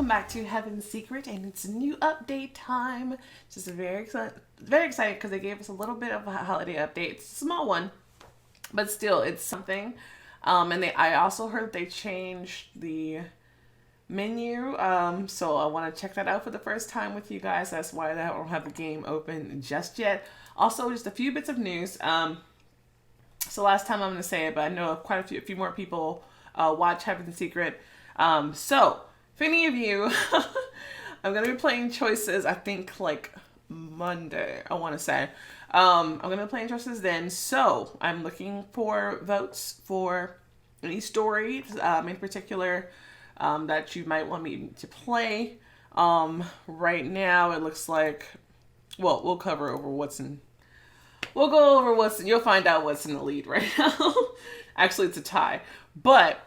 welcome back to Heaven's Secret, and it's new update time. Just very excited because they gave us a little bit of a holiday update. It's a small one, but still, it's something. I also heard they changed the menu, so I want to check that out for the first time with you guys. That's why I don't have the game open just yet. Also, just a few bits of news. So last time I'm going to say it, but I know quite a few more people watch Heaven's Secret. So, if any of you, I'm going to be playing Choices, I think, like, Monday, I want to say. I'm going to be playing Choices then. So, I'm looking for votes for any stories, in particular, that you might want me to play. Right now, it looks like, well, we'll go over what's in, you'll find out what's in the lead right now. Actually, it's a tie. But,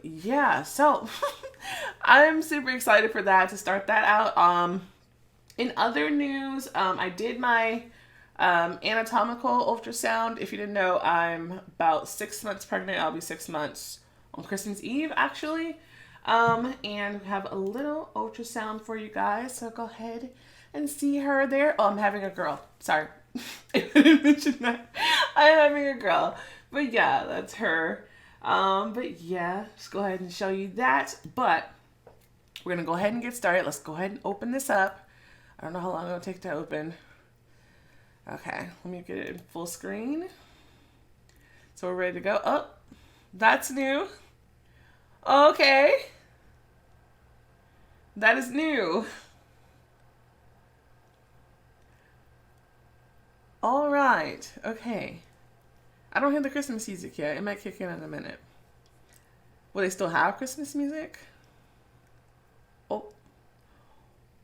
yeah, so I'm super excited for that, to start that out. In other news, I did my anatomical ultrasound. If you didn't know, I'm about 6 months pregnant. I'll be 6 months on Christmas Eve, actually. And we have a little ultrasound for you guys, so go ahead and see her there. Oh, I'm having a girl. Sorry. I didn't mention that. I'm having a girl. But yeah, that's her. But yeah, just go ahead and show you that. But we're going to go ahead and get started. Let's go ahead and open this up. I don't know how long it'll take to open. Okay, let me get it in full screen. So we're ready to go. Oh, that's new. Okay. That is new. All right. Okay. I don't hear the Christmas music yet. It might kick in a minute. Will they still have Christmas music? Oh.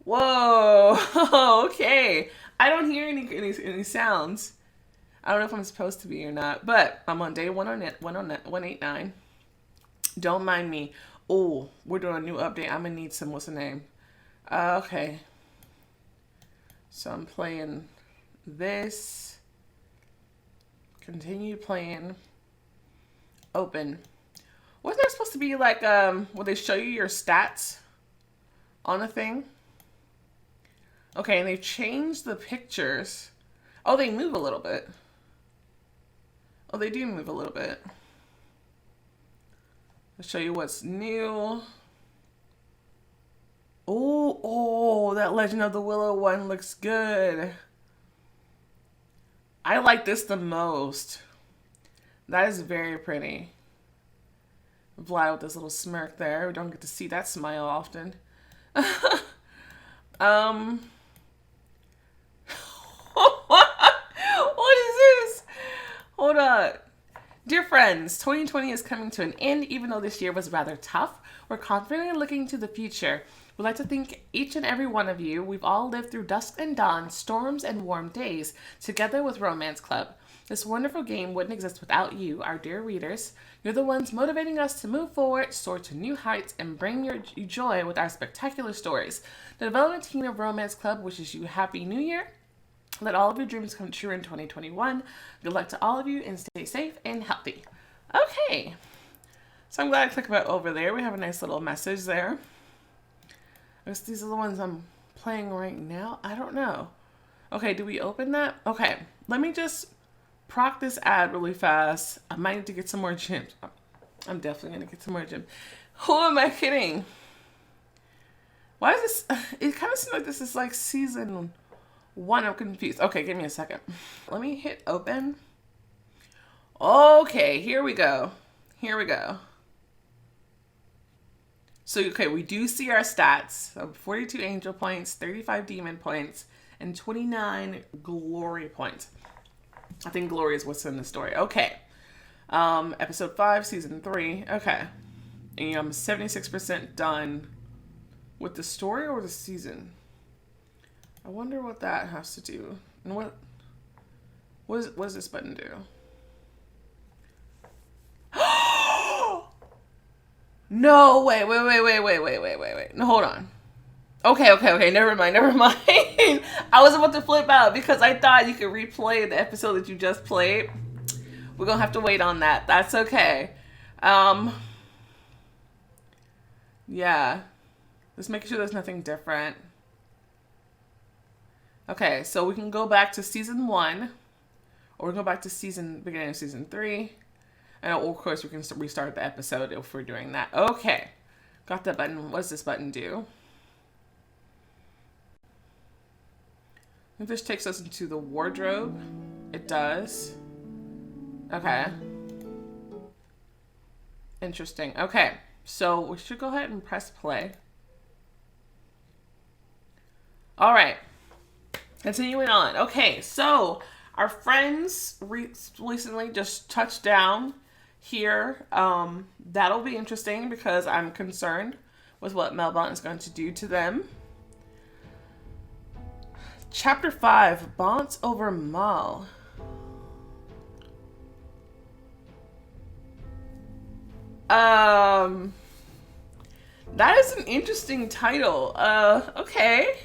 Whoa. Okay. I don't hear any sounds. I don't know if I'm supposed to be or not, but I'm on day 189. Don't mind me. Oh, we're doing a new update. I'm going to need some, what's the name? Okay. So I'm playing this. Continue playing. Open. Wasn't there supposed to be like, will they show you your stats on a thing? Okay, and they've changed the pictures. Oh, they move a little bit. Oh, they do move a little bit. I'll show you what's new. Oh, that Legend of the Willow one looks good. I like this the most. That is very pretty. Vlad with this little smirk there. We don't get to see that smile often. What is this? Hold on. Dear friends, 2020 is coming to an end. Even though this year was rather tough, we're confidently looking to the future. We'd like to thank each and every one of you. We've all lived through dusk and dawn, storms and warm days, together with Romance Club. This wonderful game wouldn't exist without you, our dear readers. You're the ones motivating us to move forward, soar to new heights, and bring you joy with our spectacular stories. The development team of Romance Club wishes you a Happy New Year. Let all of your dreams come true in 2021. Good luck to all of you, and stay safe and healthy. Okay. So I'm glad I clicked over there. We have a nice little message there. I guess these are the ones I'm playing right now. I don't know. Okay, do we open that? Okay, let me just proc this ad really fast. I might need to get some more gems. I'm definitely going to get some more gems. Who am I kidding? Why is this? It kind of seems like this is like season 1. I'm confused. Okay, give me a second. Let me hit open. Okay, here we go. Here we go. So, okay, we do see our stats. So 42 angel points, 35 demon points, and 29 glory points. I think glory is what's in the story. Okay. Episode 5, season 3. Okay. And I'm 76% done with the story or the season. I wonder what that has to do. And what does this button do? No, wait. No, hold on. Okay, never mind. I was about to flip out because I thought you could replay the episode that you just played. We're gonna have to wait on that. That's okay. Yeah. Just making sure there's nothing different. Okay, so we can go back to season 1, or we can go back to beginning of season 3. And of course, we can restart the episode if we're doing that. Okay. Got the button. What does this button do? If this takes us into the wardrobe, it does. Okay. Interesting. Okay. So we should go ahead and press play. All right. Continuing on. Okay. So our friends recently just touched down here. That'll be interesting because I'm concerned with what Melbaunt is going to do to them. Chapter 5, Baunt over Mal. That is an interesting title. Okay.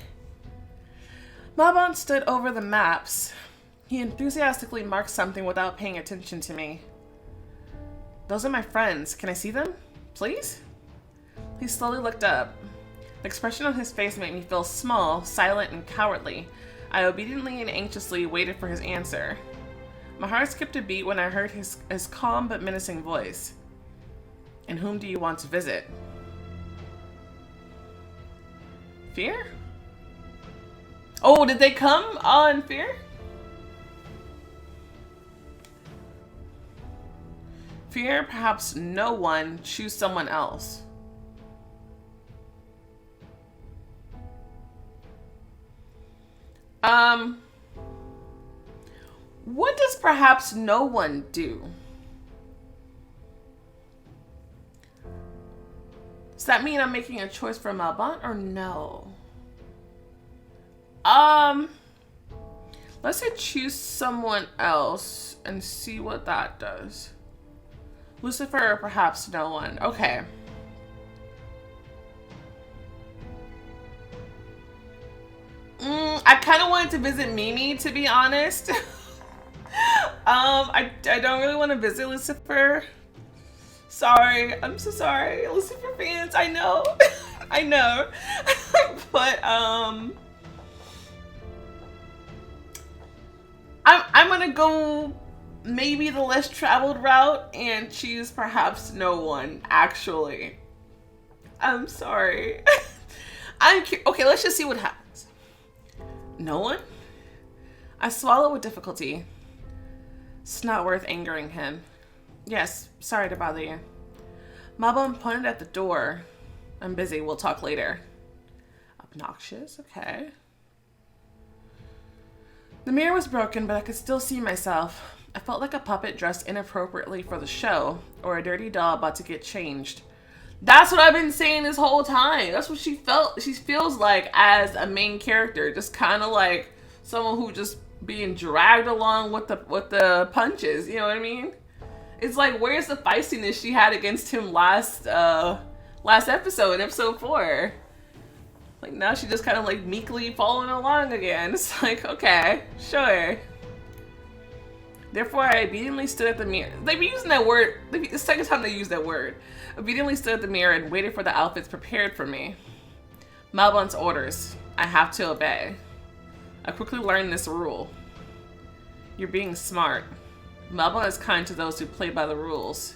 Melbaunt stood over the maps. He enthusiastically marked something without paying attention to me. Those are my friends. Can I see them? Please? He slowly looked up. The expression on his face made me feel small, silent, and cowardly. I obediently and anxiously waited for his answer. My heart skipped a beat when I heard his calm but menacing voice. And whom do you want to visit? Fear? Oh, did they come on Fear? Fear, perhaps no one. Choose someone else. What does perhaps no one do? Does that mean I'm making a choice for Melbaunt or no? Let's say choose someone else and see what that does. Lucifer or perhaps no one. Okay. I kind of wanted to visit Mimi, to be honest. I don't really want to visit Lucifer. Sorry. I'm so sorry. Lucifer fans, I know. I know. But, I'm gonna go maybe the less traveled route and choose perhaps no one, actually. I'm sorry. Okay, let's just see what happens. No one? I swallow with difficulty. It's not worth angering him. Yes, sorry to bother you. Melbaunt pointed at the door. I'm busy, we'll talk later. Obnoxious, okay. The mirror was broken, but I could still see myself. I felt like a puppet dressed inappropriately for the show, or a dirty doll about to get changed. That's what I've been saying this whole time. That's what she felt. She feels like as a main character, just kind of like someone who just being dragged along with the punches. You know what I mean? It's like, where's the feistiness she had against him last episode, in episode 4? Like now she just kind of like meekly following along again. It's like, okay, sure. Therefore, I obediently stood at the mirror. They've been using that word. It's the second time they used that word. Obediently stood at the mirror and waited for the outfits prepared for me. Melbaunt's orders. I have to obey. I quickly learned this rule. You're being smart. Melbaunt is kind to those who play by the rules.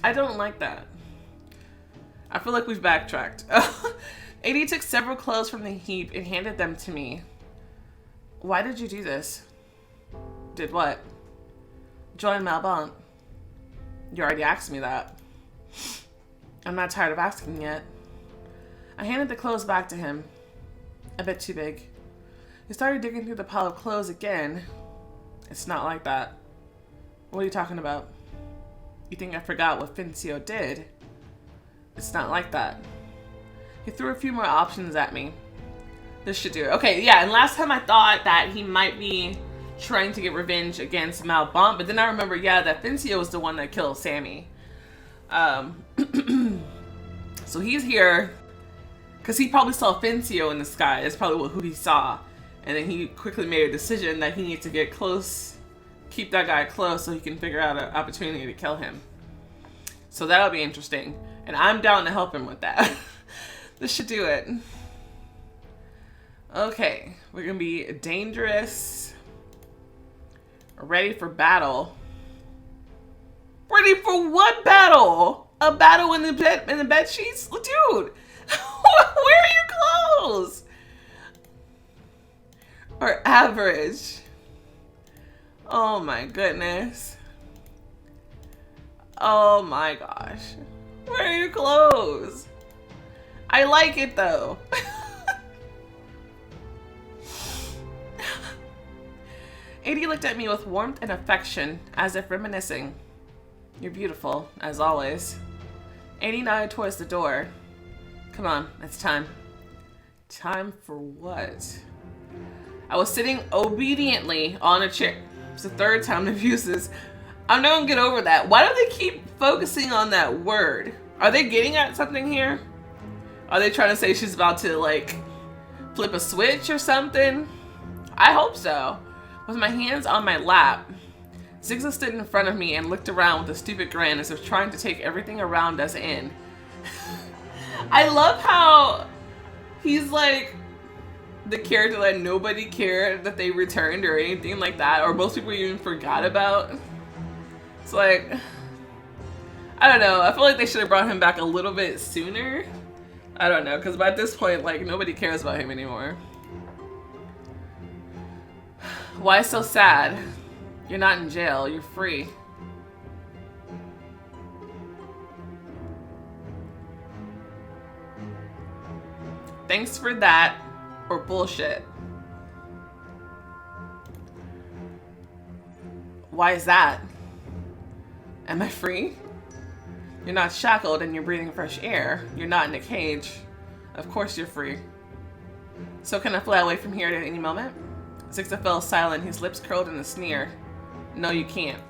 I don't like that. I feel like we've backtracked. AD took several clothes from the heap and handed them to me. Why did you do this? Did what? Join Melbaunt. You already asked me that. I'm not tired of asking yet. I handed the clothes back to him. A bit too big. He started digging through the pile of clothes again. It's not like that. What are you talking about? You think I forgot what Fincio did? It's not like that. He threw a few more options at me. This should do it. Okay, yeah, and last time I thought that he might be trying to get revenge against Melbaunt, but then I remember, yeah, that Fincio was the one that killed Sammy. So he's here because he probably saw Fincio in the sky. That's probably who he saw. And then he quickly made a decision that he needs to get close, keep that guy close so he can figure out an opportunity to kill him. So that'll be interesting. And I'm down to help him with that. This should do it. Okay, we're gonna be dangerous. Ready for battle. Ready for what battle? A battle in the bed sheets? Dude, where are your clothes? Or average. Oh my goodness. Oh my gosh. Where are your clothes? I like it though. Adi looked at me with warmth and affection, as if reminiscing. You're beautiful, as always. Adi nodded towards the door. Come on, it's time. Time for what? I was sitting obediently on a chair. It's the third time they've used this. I'm not gonna get over that. Why do they keep focusing on that word? Are they getting at something here? Are they trying to say she's about to, like, flip a switch or something? I hope so. With my hands on my lap, Zigza stood in front of me and looked around with a stupid grin as if trying to take everything around us in. I love how he's like the character that nobody cared that they returned or anything like that, or most people even forgot about. It's like, I don't know. I feel like they should have brought him back a little bit sooner. I don't know, because by this point, like, nobody cares about him anymore. Why so sad? You're not in jail. You're free. Thanks for that, or bullshit. Why is that? Am I free? You're not shackled and you're breathing fresh air. You're not in a cage. Of course you're free. So can I fly away from here at any moment? Zigza fell silent, his lips curled in a sneer. No, you can't.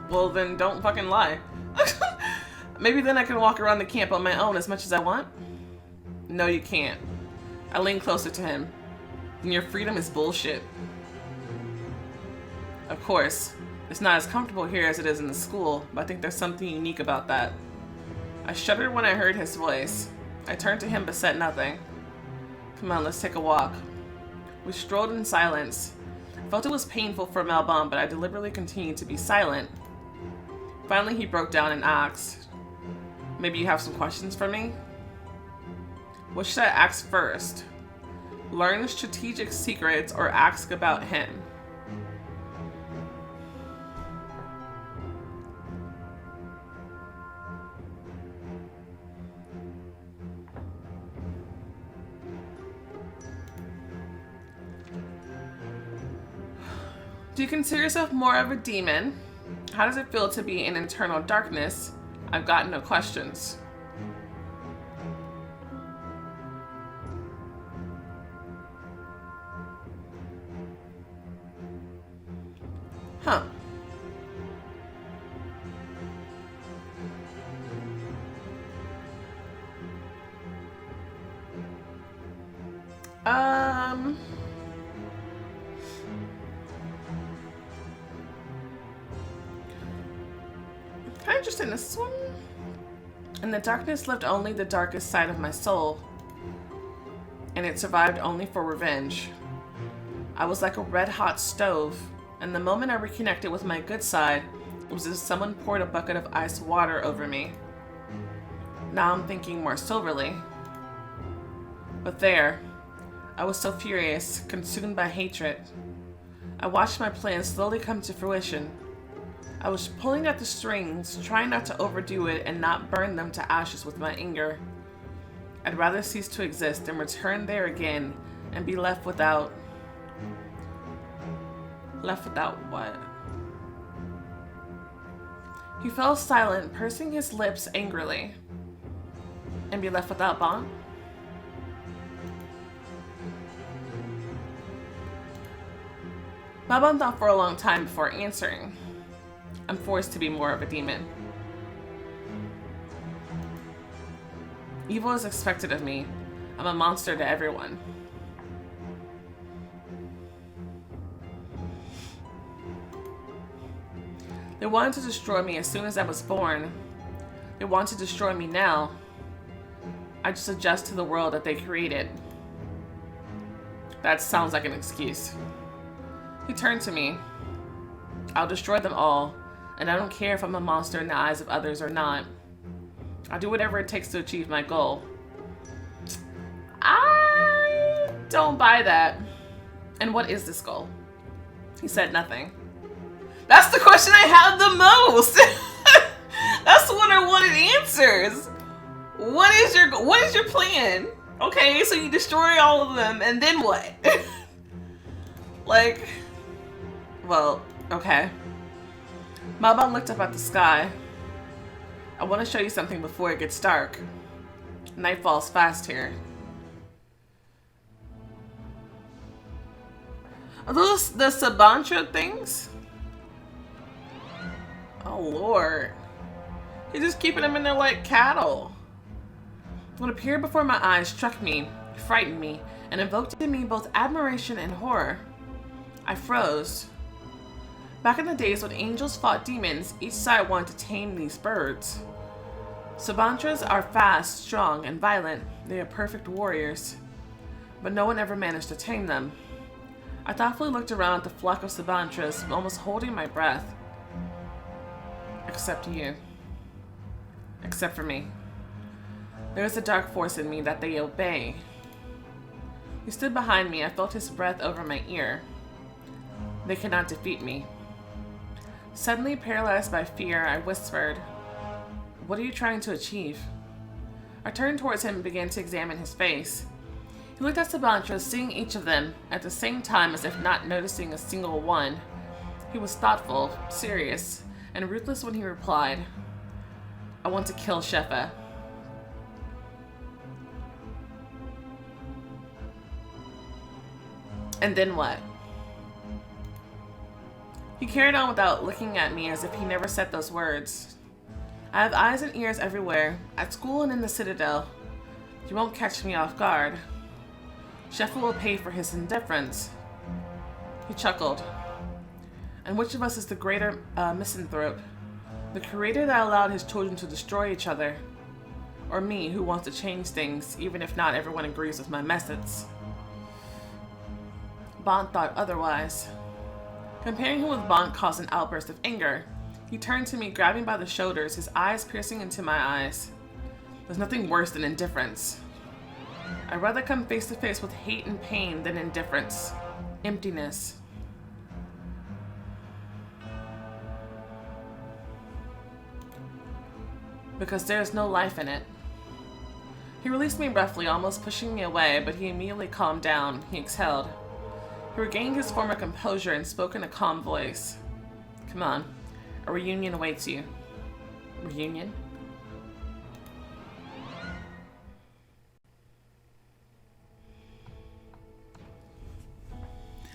Well, then don't fucking lie. Maybe then I can walk around the camp on my own as much as I want? No, you can't. I leaned closer to him. Then your freedom is bullshit. Of course. It's not as comfortable here as it is in the school, but I think there's something unique about that. I shuddered when I heard his voice. I turned to him but said nothing. Come on, let's take a walk. We strolled in silence. I felt it was painful for Malbon, but I deliberately continued to be silent. Finally, he broke down and asked, maybe you have some questions for me? What should I ask first? Learn the strategic secrets or ask about him? Do you consider yourself more of a demon? How does it feel to be in internal darkness? I've got no questions. Huh. Kind of interested in this one. In the darkness lived only the darkest side of my soul, and it survived only for revenge. I was like a red-hot stove, and the moment I reconnected with my good side, it was as if someone poured a bucket of ice water over me. Now I'm thinking more soberly. But there, I was so furious, consumed by hatred. I watched my plans slowly come to fruition. I was pulling at the strings, trying not to overdo it and not burn them to ashes with my anger. I'd rather cease to exist than return there again and be left without... Left without what? He fell silent, pursing his lips angrily. And be left without Bon? Malbon thought for a long time before answering. I'm forced to be more of a demon. Evil is expected of me. I'm a monster to everyone. They wanted to destroy me as soon as I was born. They want to destroy me now. I just adjust to the world that they created. That sounds like an excuse. He turned to me. I'll destroy them all, and I don't care if I'm a monster in the eyes of others or not. I'll do whatever it takes to achieve my goal. I don't buy that. And what is this goal? He said nothing. That's the question I have the most. That's the one I wanted answers. What is your plan? Okay, so you destroy all of them, and then what? Like, well, okay. Malbon looked up at the sky. I want to show you something before it gets dark. Night falls fast here. Are those the Sabantra things? Oh lord. He's just keeping them in there like cattle. What appeared before my eyes struck me, frightened me, and evoked in me both admiration and horror. I froze. Back in the days when angels fought demons, each side wanted to tame these birds. Sabantras are fast, strong, and violent. They are perfect warriors. But no one ever managed to tame them. I thoughtfully looked around at the flock of Sabantras, almost holding my breath. Except you. Except for me. There is a dark force in me that they obey. He stood behind me. I felt his breath over my ear. They cannot defeat me. Suddenly paralyzed by fear, I whispered, "What are you trying to achieve?" I turned towards him and began to examine his face. He looked at Sabantra, seeing each of them at the same time as if not noticing a single one. He was thoughtful, serious, and ruthless when he replied, "I want to kill Shefa." And then what? He carried on without looking at me as if he never said those words. I have eyes and ears everywhere, at school and in the Citadel. You won't catch me off guard. Shefa will pay for his indifference. He chuckled. And which of us is the greater misanthrope? The creator that allowed his children to destroy each other? Or me, who wants to change things, even if not everyone agrees with my methods? Bond thought otherwise. Comparing him with Bond caused an outburst of anger. He turned to me, grabbing by the shoulders, his eyes piercing into my eyes. There's nothing worse than indifference. I'd rather come face to face with hate and pain than indifference. Emptiness. Because there's no life in it. He released me roughly, almost pushing me away, but he immediately calmed down. He exhaled. He regained his former composure and spoke in a calm voice. Come on. A reunion awaits you. Reunion?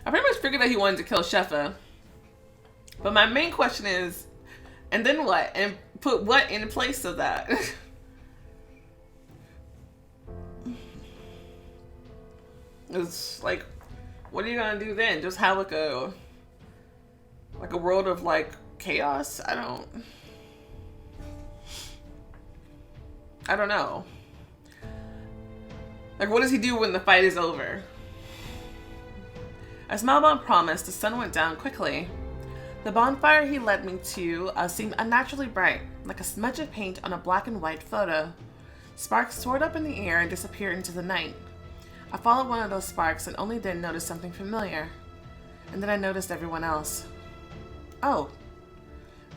I pretty much figured that he wanted to kill Shefa. But my main question is, and then what? And put what in place of that? It's like, what are you gonna do then? Just have like a world of like chaos? I don't know. Like, what does he do when the fight is over? As Malbon promised, the sun went down quickly. The bonfire he led me to seemed unnaturally bright, like a smudge of paint on a black and white photo. Sparks soared up in the air and disappeared into the night. I followed one of those sparks and only then noticed something familiar. And then I noticed everyone else. Oh.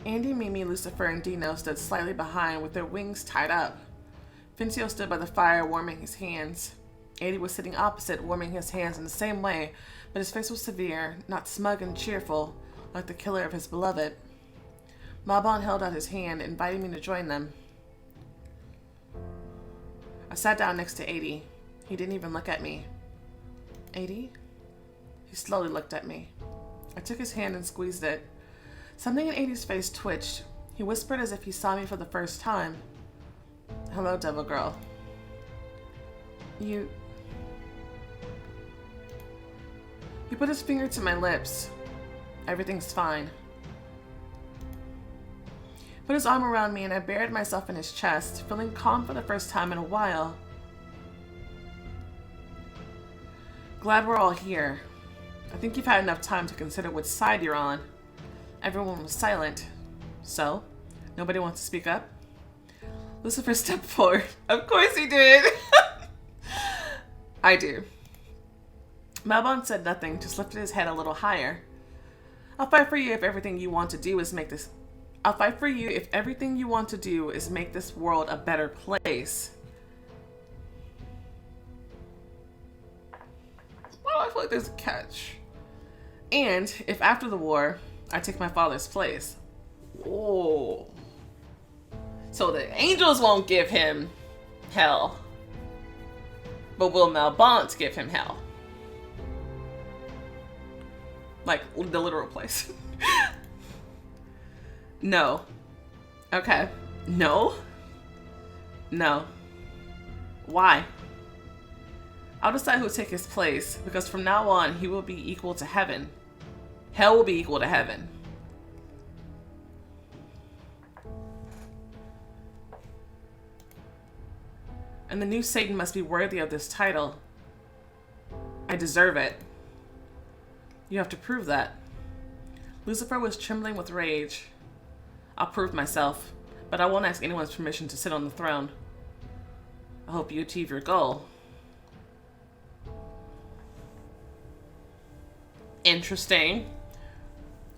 Andy, Mimi, Lucifer, and Dino stood slightly behind with their wings tied up. Fincio stood by the fire warming his hands. Andy was sitting opposite, warming his hands in the same way, but his face was severe, not smug and cheerful, like the killer of his beloved. Malbon held out his hand, inviting me to join them. I sat down next to 80. He didn't even look at me. 80? He slowly looked at me. I took his hand and squeezed it. Something in 80's face twitched. He whispered as if he saw me for the first time. Hello, Devil Girl. You... He put his finger to my lips. Everything's fine. Put his arm around me and I buried myself in his chest, feeling calm for the first time in a while. Glad we're all here. I think you've had enough time to consider which side you're on. Everyone was silent. So? Nobody wants to speak up? Lucifer stepped forward. Of course he did! I do. Malbon said nothing, just lifted his head a little higher. I'll fight for you if everything you want to do is make this... I'll fight for you if everything you want to do is make this world a better place. Well, I feel like there's a catch. And if after the war, I take my father's place. Whoa. So the angels won't give him hell. But will Malbon give him hell? Like, the literal place. No. Okay. No? No. Why? I'll decide who'll take his place, because from now on, he will be equal to heaven. Hell will be equal to heaven. And the new Satan must be worthy of this title. I deserve it. You have to prove that. Lucifer was trembling with rage. I'll prove myself, but I won't ask anyone's permission to sit on the throne. I hope you achieve your goal. Interesting.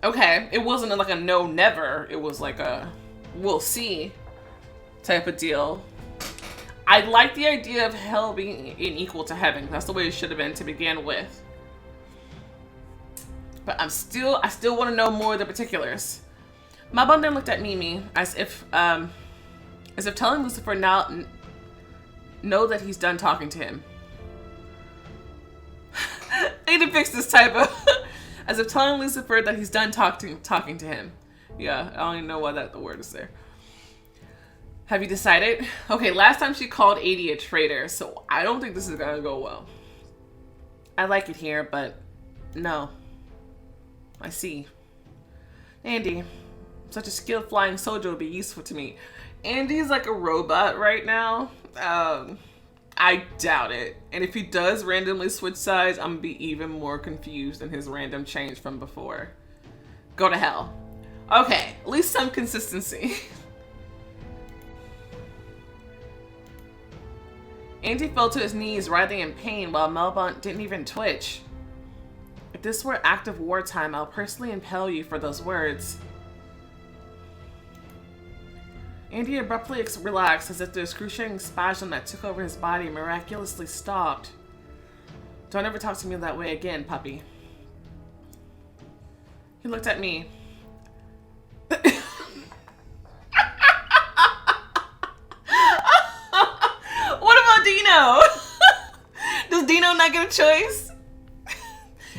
Okay, it wasn't like a no never, it was like a we'll see type of deal. I like the idea of hell being equal to heaven. That's the way it should have been to begin with. But I still want to know more of the particulars. Malbon then looked at Mimi as if telling Lucifer now know that he's done talking to him. I need to fix this typo. As if telling Lucifer that he's done talking to him. Yeah, I don't even know why the word is there. Have you decided? Okay, last time she called Adi a traitor, so I don't think this is gonna go well. I like it here, but no. I see. Andy, such a skilled flying soldier would be useful to me. Andy's like a robot right now. I doubt it. And if he does randomly switch sides, I'm gonna be even more confused than his random change from before. Go to hell. Okay, at least some consistency. Andy fell to his knees, writhing in pain, while Malbon didn't even twitch. If this were active wartime, I'll personally impale you for those words. Andy abruptly relaxed as if the excruciating spasm that took over his body miraculously stopped. Don't ever talk to me that way again, puppy. He looked at me. What about Dino? Does Dino not get a choice?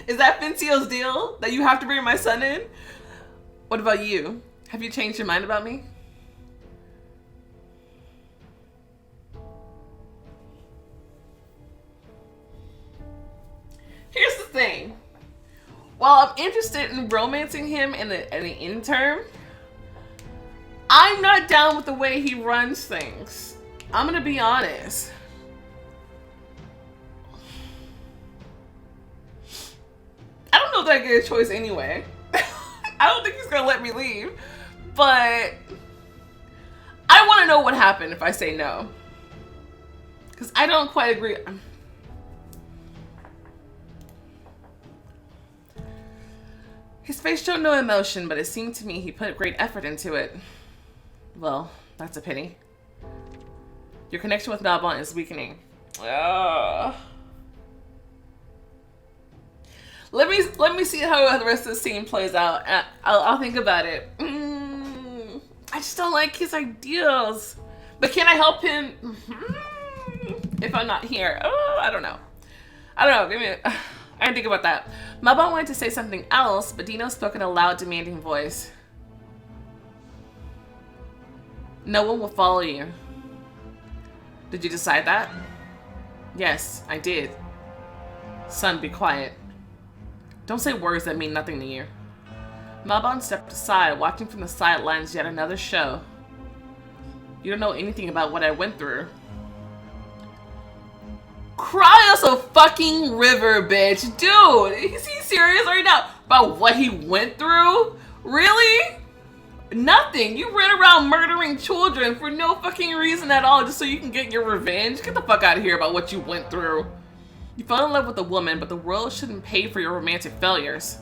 Is that Fincio's deal? That you have to bring my son in? What about you? Have you changed your mind about me? Here's the thing. While I'm interested in romancing him in the interim, I'm not down with the way he runs things. I'm gonna be honest. I don't know that I get a choice anyway. I don't think he's gonna let me leave. But I want to know what happened if I say no. Because I don't quite agree. His face showed no emotion, but it seemed to me he put great effort into it. Well, that's a pity. Your connection with Malbon is weakening. Let me see how the rest of the scene plays out. I'll think about it. I just don't like his ideals. But can I help him if I'm not here? Oh, I don't know. Give me I didn't think about that. Malbon wanted to say something else, but Dino spoke in a loud, demanding voice. No one will follow you. Did you decide that? Yes, I did. Son, be quiet. Don't say words that mean nothing to you. Malbon stepped aside, watching from the sidelines yet another show. You don't know anything about what I went through. Cry us a fucking river, bitch. Dude, is he serious right now? About what he went through? Really? Nothing. You ran around murdering children for no fucking reason at all just so you can get your revenge? Get the fuck out of here about what you went through. You fell in love with a woman, but the world shouldn't pay for your romantic failures.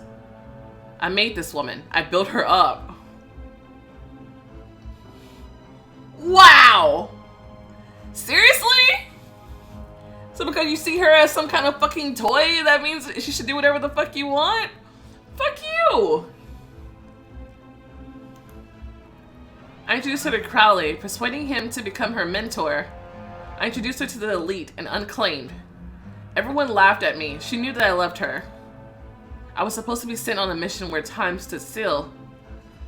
I made this woman. I built her up. Wow! Seriously? So because you see her as some kind of fucking toy, that means she should do whatever the fuck you want? Fuck you! I introduced her to Crowley, persuading him to become her mentor. I introduced her to the elite and unclaimed. Everyone laughed at me. She knew that I loved her. I was supposed to be sent on a mission where time stood still.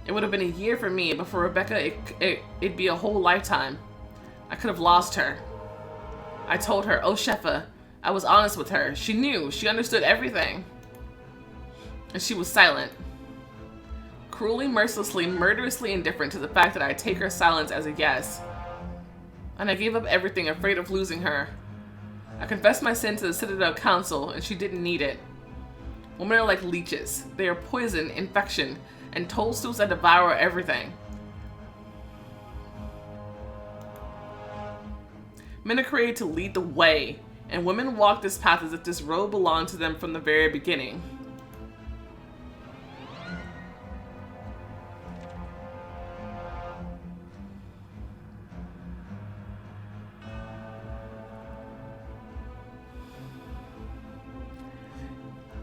It would have been a year for me, but for Rebecca, it'd be a whole lifetime. I could have lost her. I told her, oh Shefa, I was honest with her. She knew, she understood everything. And she was silent. Cruelly, mercilessly, murderously indifferent to the fact that I take her silence as a yes. And I gave up everything, afraid of losing her. I confessed my sin to the Citadel Council, and she didn't need it. Women are like leeches. They are poison, infection, and toadstools that devour everything. Men are created to lead the way, and women walk this path as if this road belonged to them from the very beginning.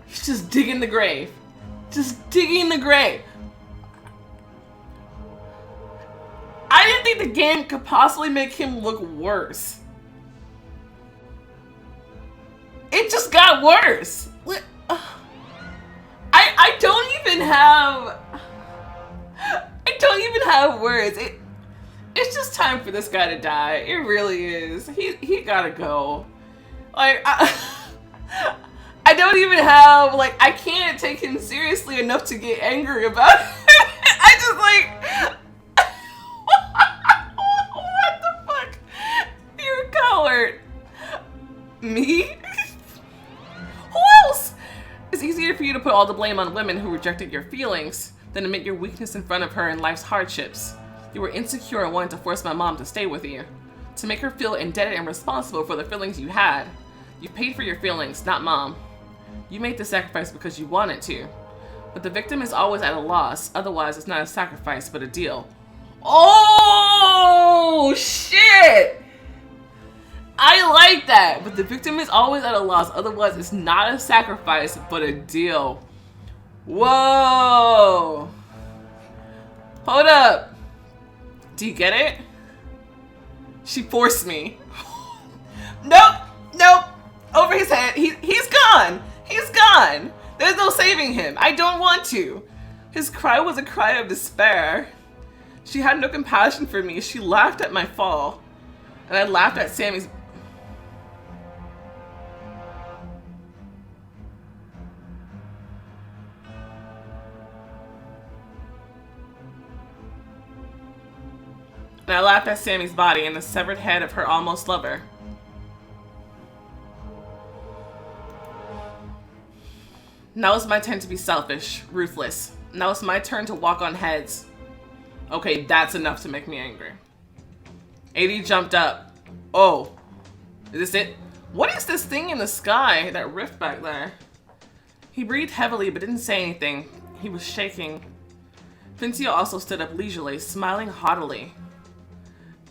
He's just digging the grave. Just digging the grave. I didn't think the game could possibly make him look worse. It just got worse. I don't even have words. It's just time for this guy to die. It really is. He gotta go. Like I don't even have, like, I can't take him seriously enough to get angry about it. I just like, what the fuck? You're a coward. Me? Who else? It's easier for you to put all the blame on women who rejected your feelings than to admit your weakness in front of her in life's hardships. You were insecure and wanted to force my mom to stay with you, to make her feel indebted and responsible for the feelings you had. You paid for your feelings, not mom. You made the sacrifice because you wanted to. But the victim is always at a loss, otherwise it's not a sacrifice but a deal. Oh, shit! I like that, but the victim is always at a loss, otherwise it's not a sacrifice but a deal. Whoa! Hold up. Do you get it? She forced me. Nope, nope. Over his head. He's gone. He's gone. There's no saving him. I don't want to. His cry was a cry of despair. She had no compassion for me. She laughed at my fall. And I laughed at Sammy's... And I laughed at Sammy's body and the severed head of her almost lover. Now it's my turn to be selfish, ruthless. Now it's my turn to walk on heads. Okay, that's enough to make me angry. AD jumped up. Oh, is this it? What is this thing in the sky, that rift back there? He breathed heavily but didn't say anything. He was shaking. Fincio also stood up leisurely, smiling haughtily.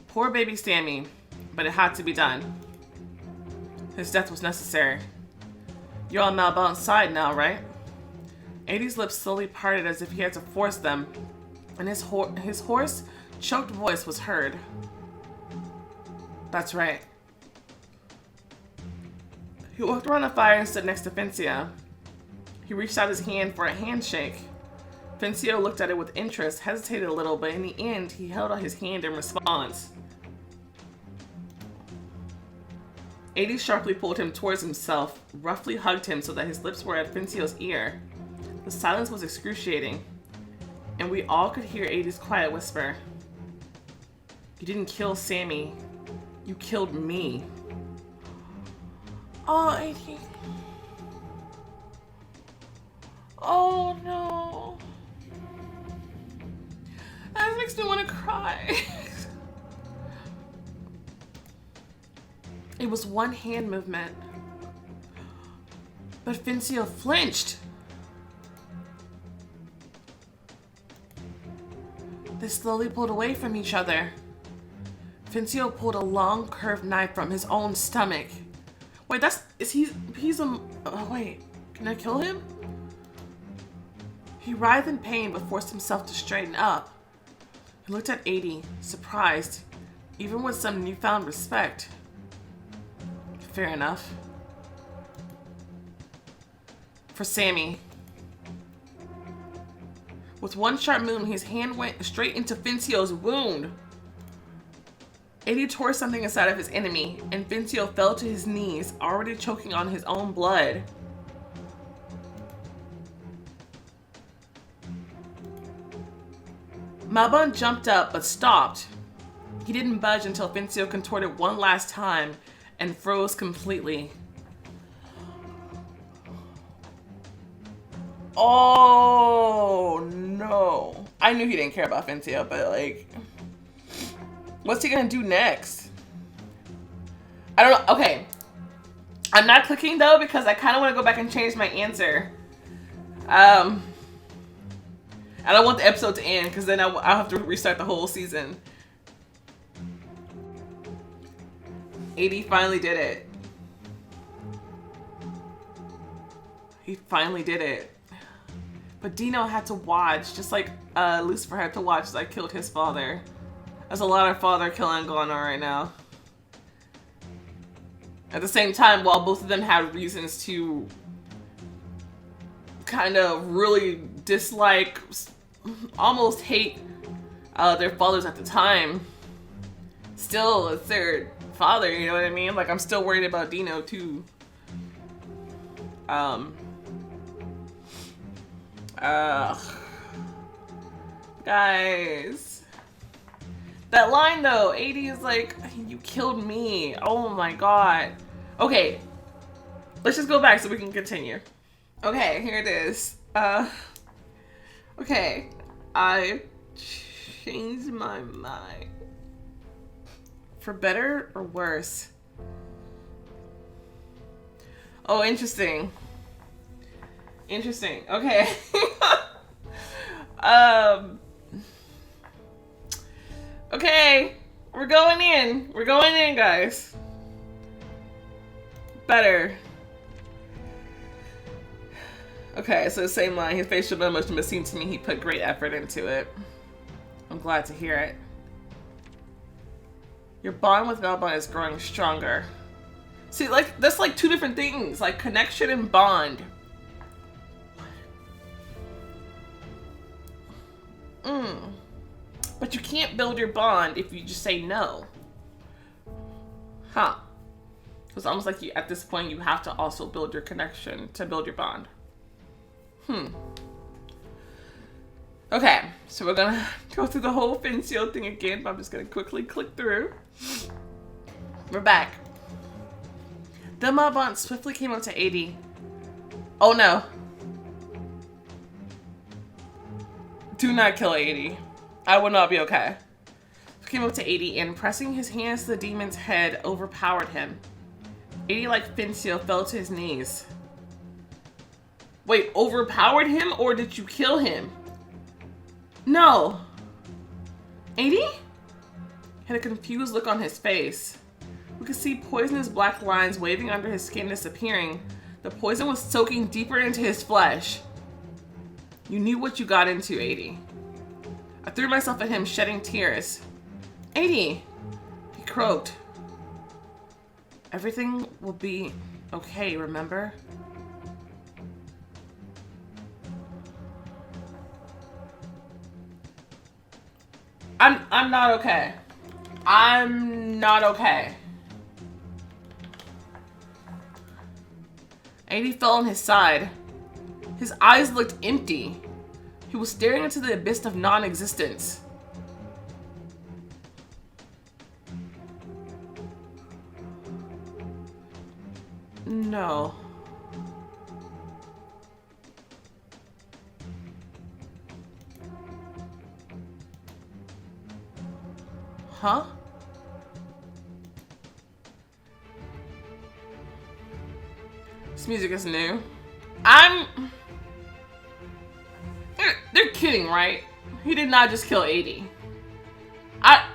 Poor baby Sammy, but it had to be done. His death was necessary. You're on Malbon's side now, right? AD's lips slowly parted as if he had to force them, and his hoarse, choked voice was heard. That's right. He walked around the fire and stood next to Fincio. He reached out his hand for a handshake. Fincio looked at it with interest, hesitated a little, but in the end, he held out his hand in response. AD sharply pulled him towards himself, roughly hugged him so that his lips were at Fincio's ear. The silence was excruciating. and we all could hear Adie's quiet whisper. You didn't kill Sammy. You killed me. Oh, Adie. Oh, no. That makes me want to cry. It was one hand movement. But Fincio flinched. They slowly pulled away from each other. Fincio pulled a long, curved knife from his own stomach. Wait, he's a, oh wait, can I kill him? He writhed in pain but forced himself to straighten up. He looked at Adie, surprised, even with some newfound respect. Fair enough. For Sammy. With one sharp movement, his hand went straight into Fincio's wound. Adie tore something inside of his enemy, and Fincio fell to his knees, already choking on his own blood. Malbon jumped up, but stopped. He didn't budge until Fincio contorted one last time and froze completely. Oh, no. I knew he didn't care about Fincio, but like, what's he gonna do next? I don't know. Okay. I'm not clicking though because I kind of want to go back and change my answer. I don't want the episode to end because then I'll have to restart the whole season. Adie finally did it. He finally did it. But Dino had to watch, just like Lucifer had to watch as I killed his father. There's a lot of father killing going on right now. At the same time, while both of them had reasons to kind of really dislike, almost hate their fathers at the time, still it's their father, you know what I mean? Like, I'm still worried about Dino too. Guys, that line though, Adie is like, you killed me. Oh my god. Okay, let's just go back so we can continue. Okay, here it is. Okay, I changed my mind. For better or worse? Oh, interesting. Interesting. Okay. Okay, we're going in. We're going in, guys. Better. Okay, so the same line. His facial emotion, but seemed to me he put great effort into it. I'm glad to hear it. Your bond with Malbon is growing stronger. See, like, that's like two different things, like connection and bond. But you can't build your bond if you just say no. Huh. It's almost like you, at this point, you have to also build your connection to build your bond. Okay, so we're gonna go through the whole Fincio thing again, but I'm just gonna quickly click through. We're back. The Malbon swiftly came up to Adie. Oh no. Do not kill Adie. I will not be okay. He came up to Adie and pressing his hands to the demon's head overpowered him. Adie, like Fincio, fell to his knees. Wait, overpowered him or did you kill him? No. Adie? Had a confused look on his face. We could see poisonous black lines waving under his skin disappearing. The poison was soaking deeper into his flesh. You knew what you got into, Adie. I threw myself at him, shedding tears. Adie! He croaked. Everything will be okay, remember? I'm not okay. I'm not okay. Adie fell on his side. His eyes looked empty. He was staring into the abyss of non-existence. No. Huh? This music is new. They're kidding, right? He did not just kill 80. I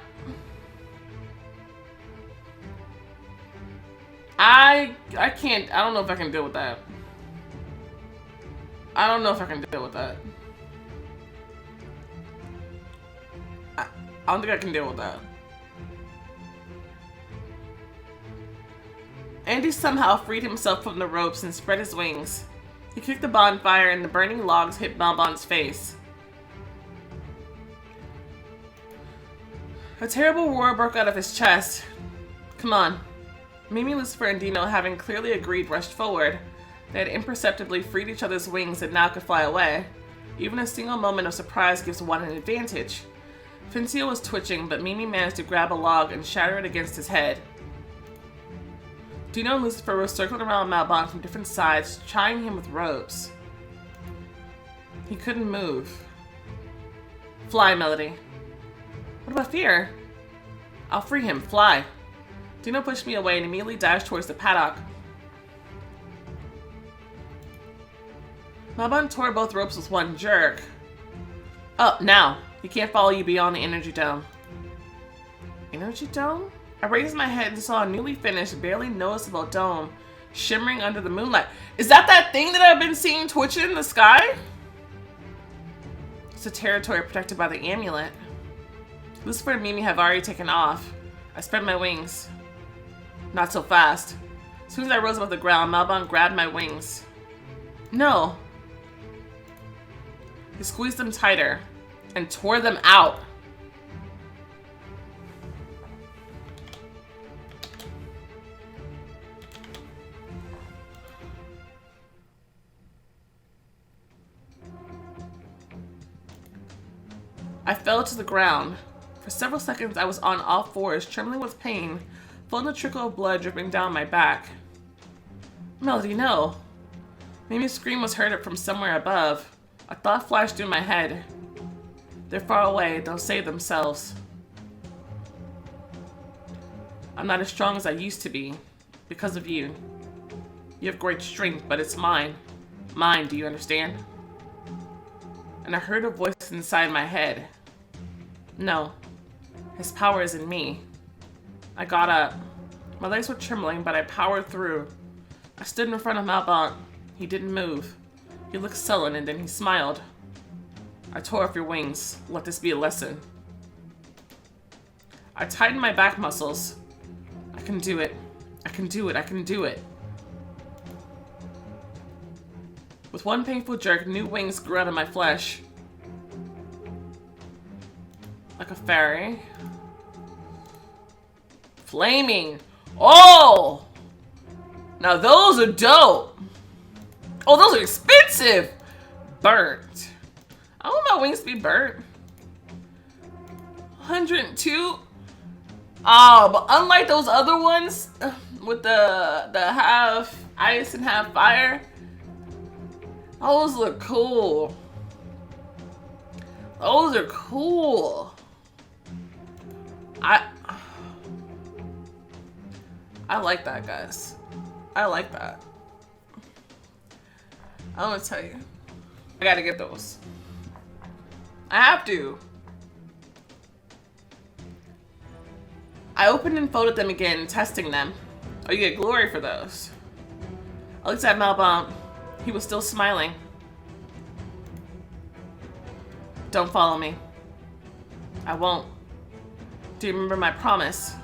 can't. I don't know if I can deal with that. I don't know if I can deal with that. I don't think I can deal with that. Andy somehow freed himself from the ropes and spread his wings. He kicked the bonfire and the burning logs hit Malbon's face. A terrible roar broke out of his chest. Come on. Mimi, Lucifer, and Dino, having clearly agreed, rushed forward. They had imperceptibly freed each other's wings and now could fly away. Even a single moment of surprise gives one an advantage. Fincio was twitching, but Mimi managed to grab a log and shatter it against his head. Dino and Lucifer were circled around Malbon from different sides, tying him with ropes. He couldn't move. Fly, Melody. What about fear? I'll free him. Fly. Dino pushed me away and immediately dashed towards the paddock. Malbon tore both ropes with one jerk. Up now. He can't follow you beyond the energy dome. Energy dome? I raised my head and saw a newly finished, barely noticeable dome shimmering under the moonlight. Is that thing that I've been seeing twitching in the sky? It's a territory protected by the amulet. Lucifer and Mimi have already taken off. I spread my wings. Not so fast. As soon as I rose above the ground, Malbon grabbed my wings. No. He squeezed them tighter and tore them out. I fell to the ground. For several seconds, I was on all fours, trembling with pain, feeling a trickle of blood dripping down my back. Melody, no. Mimi's scream was heard from somewhere above. A thought flashed through my head. They're far away. They'll save themselves. I'm not as strong as I used to be. Because of you. You have great strength, but it's mine. Mine, do you understand? And I heard a voice inside my head. No. His power is in me. I got up. My legs were trembling, but I powered through. I stood in front of Malbon. He didn't move. He looked sullen, and then he smiled. I tore off your wings. Let this be a lesson. I tightened my back muscles. I can do it. I can do it. I can do it. With one painful jerk, new wings grew out of my flesh. Like a fairy. Flaming. Oh! Now those are dope. Oh, those are expensive. Burnt. I want my wings to be burnt. 102. Oh, but unlike those other ones with the half ice and half fire, those look cool. Those are cool. I like that, guys. I like that. I'm gonna tell you. I gotta get those. I have to. I opened and folded them again, testing them. Oh, you get glory for those. I looked at Malbon. He was still smiling. Don't follow me. I won't. Do you remember my promise?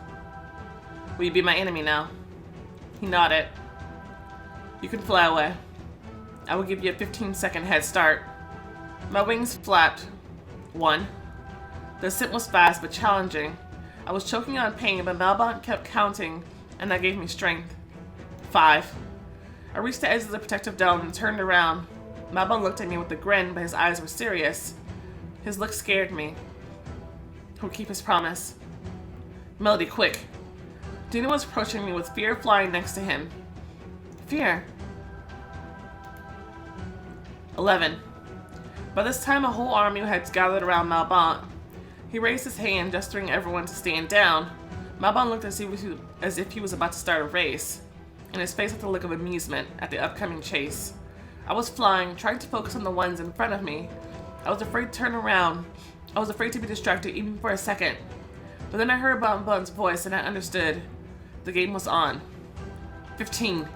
Will you be my enemy now? He nodded. You can fly away. I will give you a 15-second head start. My wings flapped. 1. The ascent was fast but challenging. I was choking on pain, but Malbon kept counting, and that gave me strength. 5. I reached the edge of the protective dome and turned around. Malbon looked at me with a grin, but his eyes were serious. His look scared me. He'll keep his promise. Melody, quick. Dino was approaching me with fear flying next to him. Fear. 11. By this time, a whole army had gathered around Malbon. He raised his hand, gesturing everyone to stand down. Malbon looked as if he was about to start a race, and his face had the look of amusement at the upcoming chase. I was flying, trying to focus on the ones in front of me. I was afraid to turn around. I was afraid to be distracted even for a second. But then I heard Bon's voice and I understood. The game was on. 15.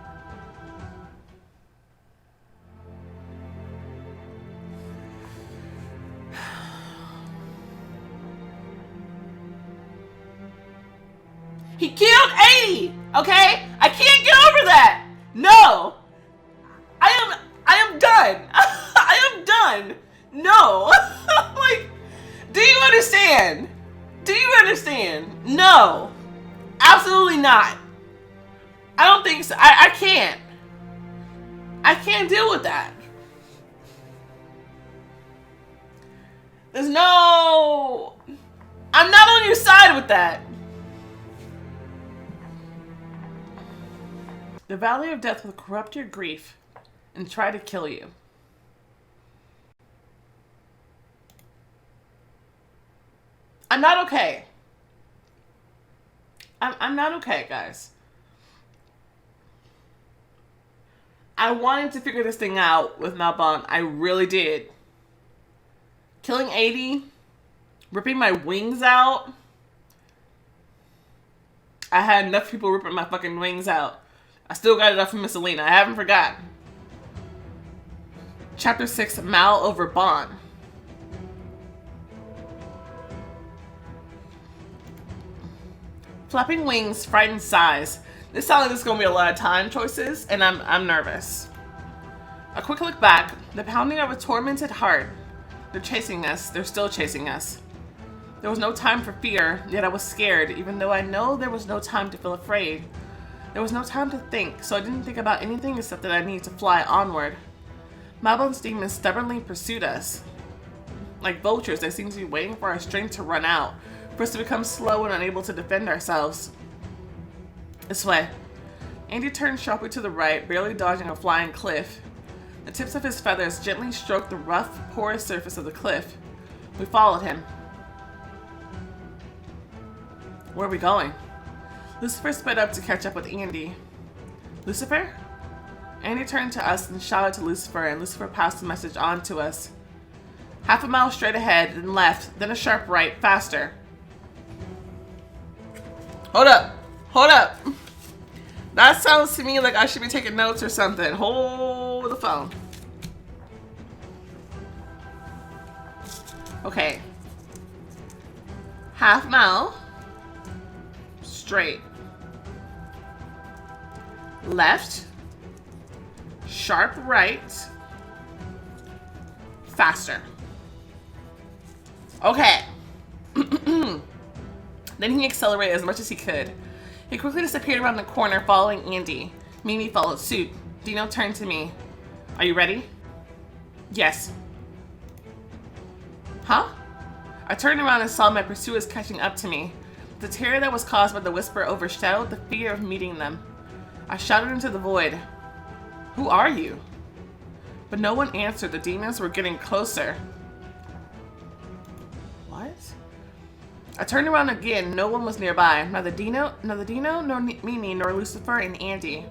He killed 80! Okay? I can't get over that! No! I am done! I am done! No! Like, do you understand? Do you understand? No! Absolutely not! I don't think so. I can't. I can't deal with that. There's no... I'm not on your side with that. The Valley of Death will corrupt your grief and try to kill you. I'm not okay. I'm not okay, guys. I wanted to figure this thing out with Malbon. I really did. Killing 80, ripping my wings out. I had enough people ripping my fucking wings out. I still got it up from Miss Alina. I haven't forgotten. Chapter 6, Mal over Bon. Flapping wings, frightened sighs. This sounds like there's gonna be a lot of time choices, and I'm nervous. A quick look back, the pounding of a tormented heart. They're chasing us. They're still chasing us. There was no time for fear, yet I was scared, even though I know there was no time to feel afraid. There was no time to think, so I didn't think about anything except that I needed to fly onward. Malbon's demons stubbornly pursued us. Like vultures, they seemed to be waiting for our strength to run out, for us to become slow and unable to defend ourselves. This way. Andy turned sharply to the right, barely dodging a flying cliff. The tips of his feathers gently stroked the rough, porous surface of the cliff. We followed him. Where are we going? Lucifer sped up to catch up with Andy. Lucifer? Andy turned to us and shouted to Lucifer, and Lucifer passed the message on to us. Half a mile straight ahead, then left, then a sharp right, faster. Hold up. Hold up. That sounds to me like I should be taking notes or something. Hold the phone. Okay. Half mile. Straight. Left. Sharp right. Faster. Okay. Then he accelerated as much as he could. He quickly disappeared around the corner, following Andy. Mimi followed suit. Dino turned to me. Are you ready? Yes. Huh? I turned around and saw my pursuers catching up to me. The terror that was caused by the whisper overshadowed the fear of meeting them. I shouted into the void. Who are you? But no one answered. The demons were getting closer. What? I turned around again. No one was nearby. Neither Dino, nor Mimi, nor Lucifer and Andy.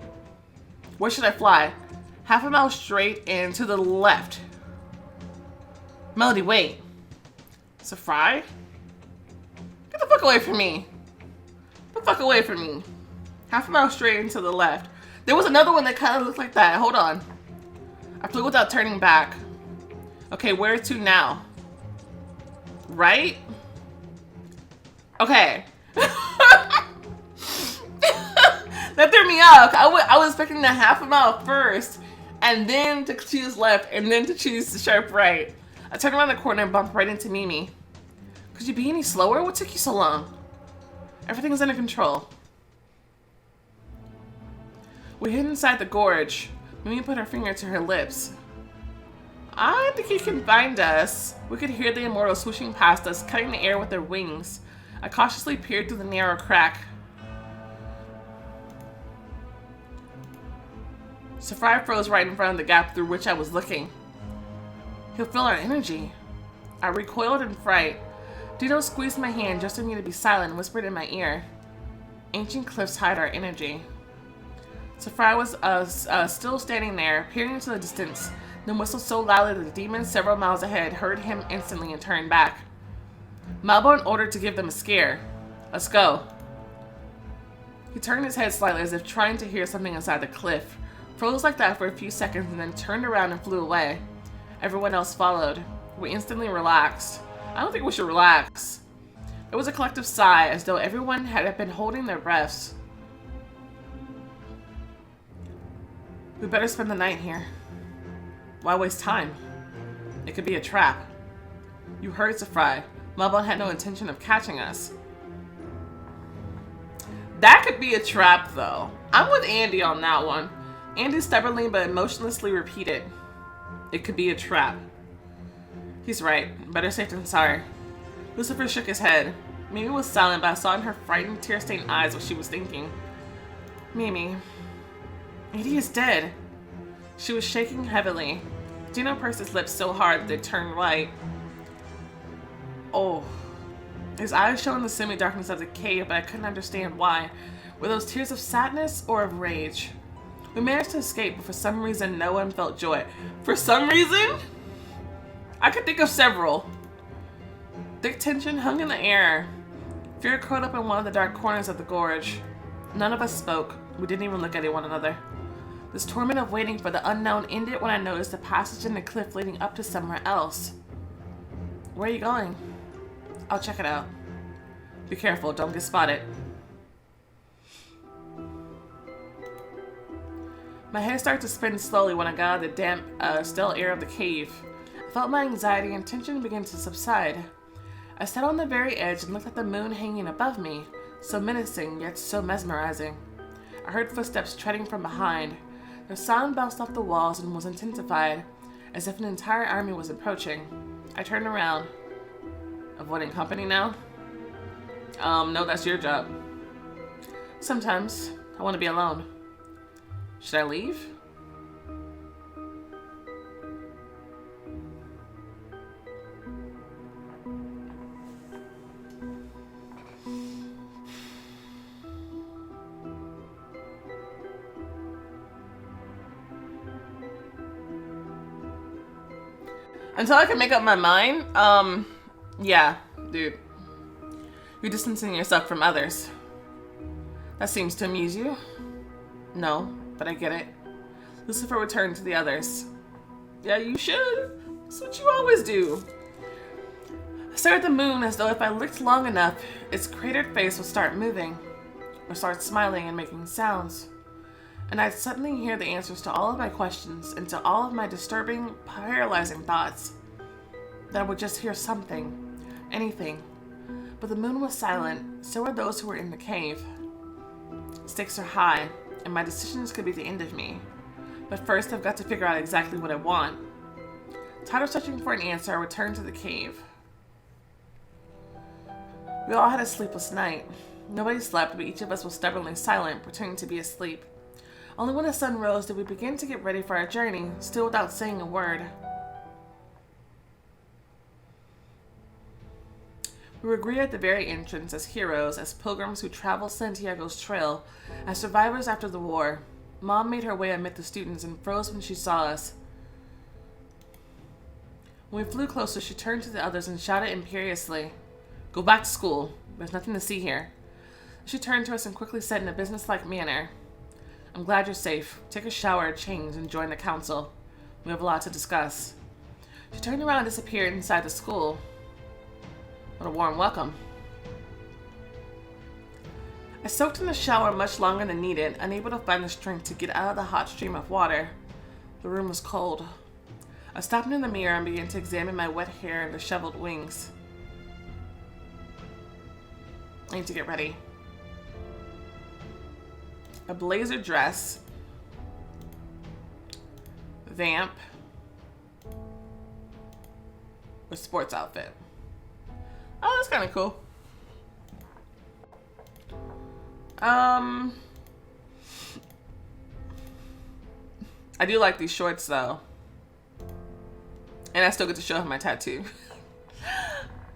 Where should I fly? Half a mile straight and to the left. Melody, wait. Safrai? Get the fuck away from me. Get the fuck away from me. Half a mile straight and to the left. There was another one that kind of looked like that. Hold on. I flew without turning back. Okay, where to now? Right? Okay. That threw me off. I was expecting the half a mile first, and then to choose left, and then to choose the sharp right. I turned around the corner and bumped right into Mimi. Could you be any slower? What took you so long? Everything's under control. We hid inside the gorge. Mimi put her finger to her lips. I think he can find us. We could hear the immortal swooshing past us, cutting the air with their wings. I cautiously peered through the narrow crack. Saphira froze right in front of the gap through which I was looking. He'll feel our energy. I recoiled in fright. Dino squeezed my hand just for me to be silent and whispered in my ear. Ancient cliffs hide our energy. Saphira was still standing there, peering into the distance, then whistled so loudly that the demons several miles ahead heard him instantly and turned back. Malbon ordered to give them a scare. Let's go. He turned his head slightly as if trying to hear something inside the cliff, froze like that for a few seconds and then turned around and flew away. Everyone else followed. We instantly relaxed. I don't think we should relax. It was a collective sigh, as though everyone had been holding their breaths. We better spend the night here. Why waste time? It could be a trap. You heard Saphira. Malbon had no intention of catching us. That could be a trap, though. I'm with Andy on that one. Andy stubbornly but emotionlessly repeated. It could be a trap. He's right. Better safe than sorry. Lucifer shook his head. Mimi was silent, but I saw in her frightened, tear-stained eyes what she was thinking. Mimi. Andy is dead. She was shaking heavily. Dino pursed his lips so hard that they turned white. Oh. His eyes shone in the semi-darkness of the cave, but I couldn't understand why. Were those tears of sadness or of rage? We managed to escape, but for some reason no one felt joy. For some reason? I could think of several. Thick tension hung in the air. Fear curled up in one of the dark corners of the gorge. None of us spoke. We didn't even look at one another. This torment of waiting for the unknown ended when I noticed a passage in the cliff leading up to somewhere else. Where are you going? I'll check it out. Be careful, don't get spotted. My head started to spin slowly when I got out of the damp, still air of the cave. I felt my anxiety and tension begin to subside. I sat on the very edge and looked at the moon hanging above me, so menacing yet so mesmerizing. I heard footsteps treading from behind. Their sound bounced off the walls and was intensified, as if an entire army was approaching. I turned around. Avoiding company now? No, that's your job. Sometimes I want to be alone. Should I leave? Until I can make up my mind, yeah, dude. You're distancing yourself from others. That seems to amuse you. No, but I get it. Lucifer returned to the others. Yeah, you should. That's what you always do. I stared at the moon as though if I looked long enough, its cratered face would start moving, or start smiling and making sounds. And I'd suddenly hear the answers to all of my questions and to all of my disturbing, paralyzing thoughts. That I would just hear something, anything. But the moon was silent, so were those who were in the cave. Stakes are high, and my decisions could be the end of me. But first I've got to figure out exactly what I want. Tired of searching for an answer, I returned to the cave. We all had a sleepless night. Nobody slept, but each of us was stubbornly silent, pretending to be asleep. Only when the sun rose did we begin to get ready for our journey, still without saying a word. We were greeted at the very entrance as heroes, as pilgrims who traveled Santiago's trail, as survivors after the war. Mom made her way amid the students and froze when she saw us. When we flew closer, she turned to the others and shouted imperiously, "Go back to school. There's nothing to see here." She turned to us and quickly said in a businesslike manner, "I'm glad you're safe. Take a shower, change, and join the council. We have a lot to discuss." She turned around and disappeared inside the school. What a warm welcome. I soaked in the shower much longer than needed, unable to find the strength to get out of the hot stream of water. The room was cold. I stopped in the mirror and began to examine my wet hair and disheveled wings. I need to get ready. A blazer dress, vamp, A sports outfit. Oh, that's kind of cool. I do like these shorts though. And I still get to show him my tattoo.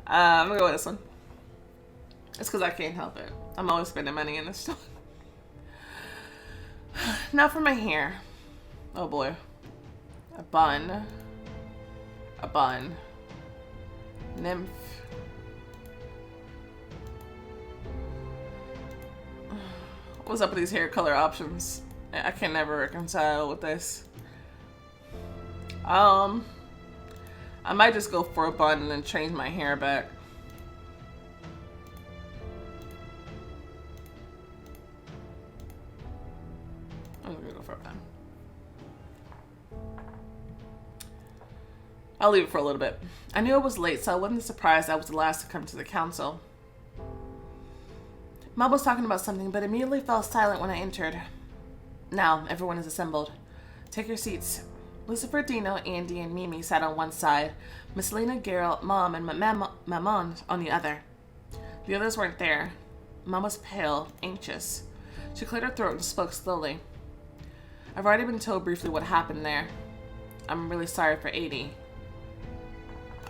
I'm gonna go with this one. It's because I can't help it. I'm always spending money in this store. Now for my hair. Oh boy. A bun. A bun. Nymph. What's up with these hair color options? I can never reconcile with this. I might just go for a bun and then change my hair back. I'm gonna go for a bun. I'll leave it for a little bit. I knew it was late, so I wasn't surprised I was the last to come to the council. Mom was talking about something, but immediately fell silent when I entered. Now, everyone is assembled. Take your seats. Lucifer, Dino, Andy, and Mimi sat on one side. Miss Lena, Geralt, Mom, and Maman on the other. The others weren't there. Mom was pale, anxious. She cleared her throat and spoke slowly. I've already been told briefly what happened there. I'm really sorry for 80.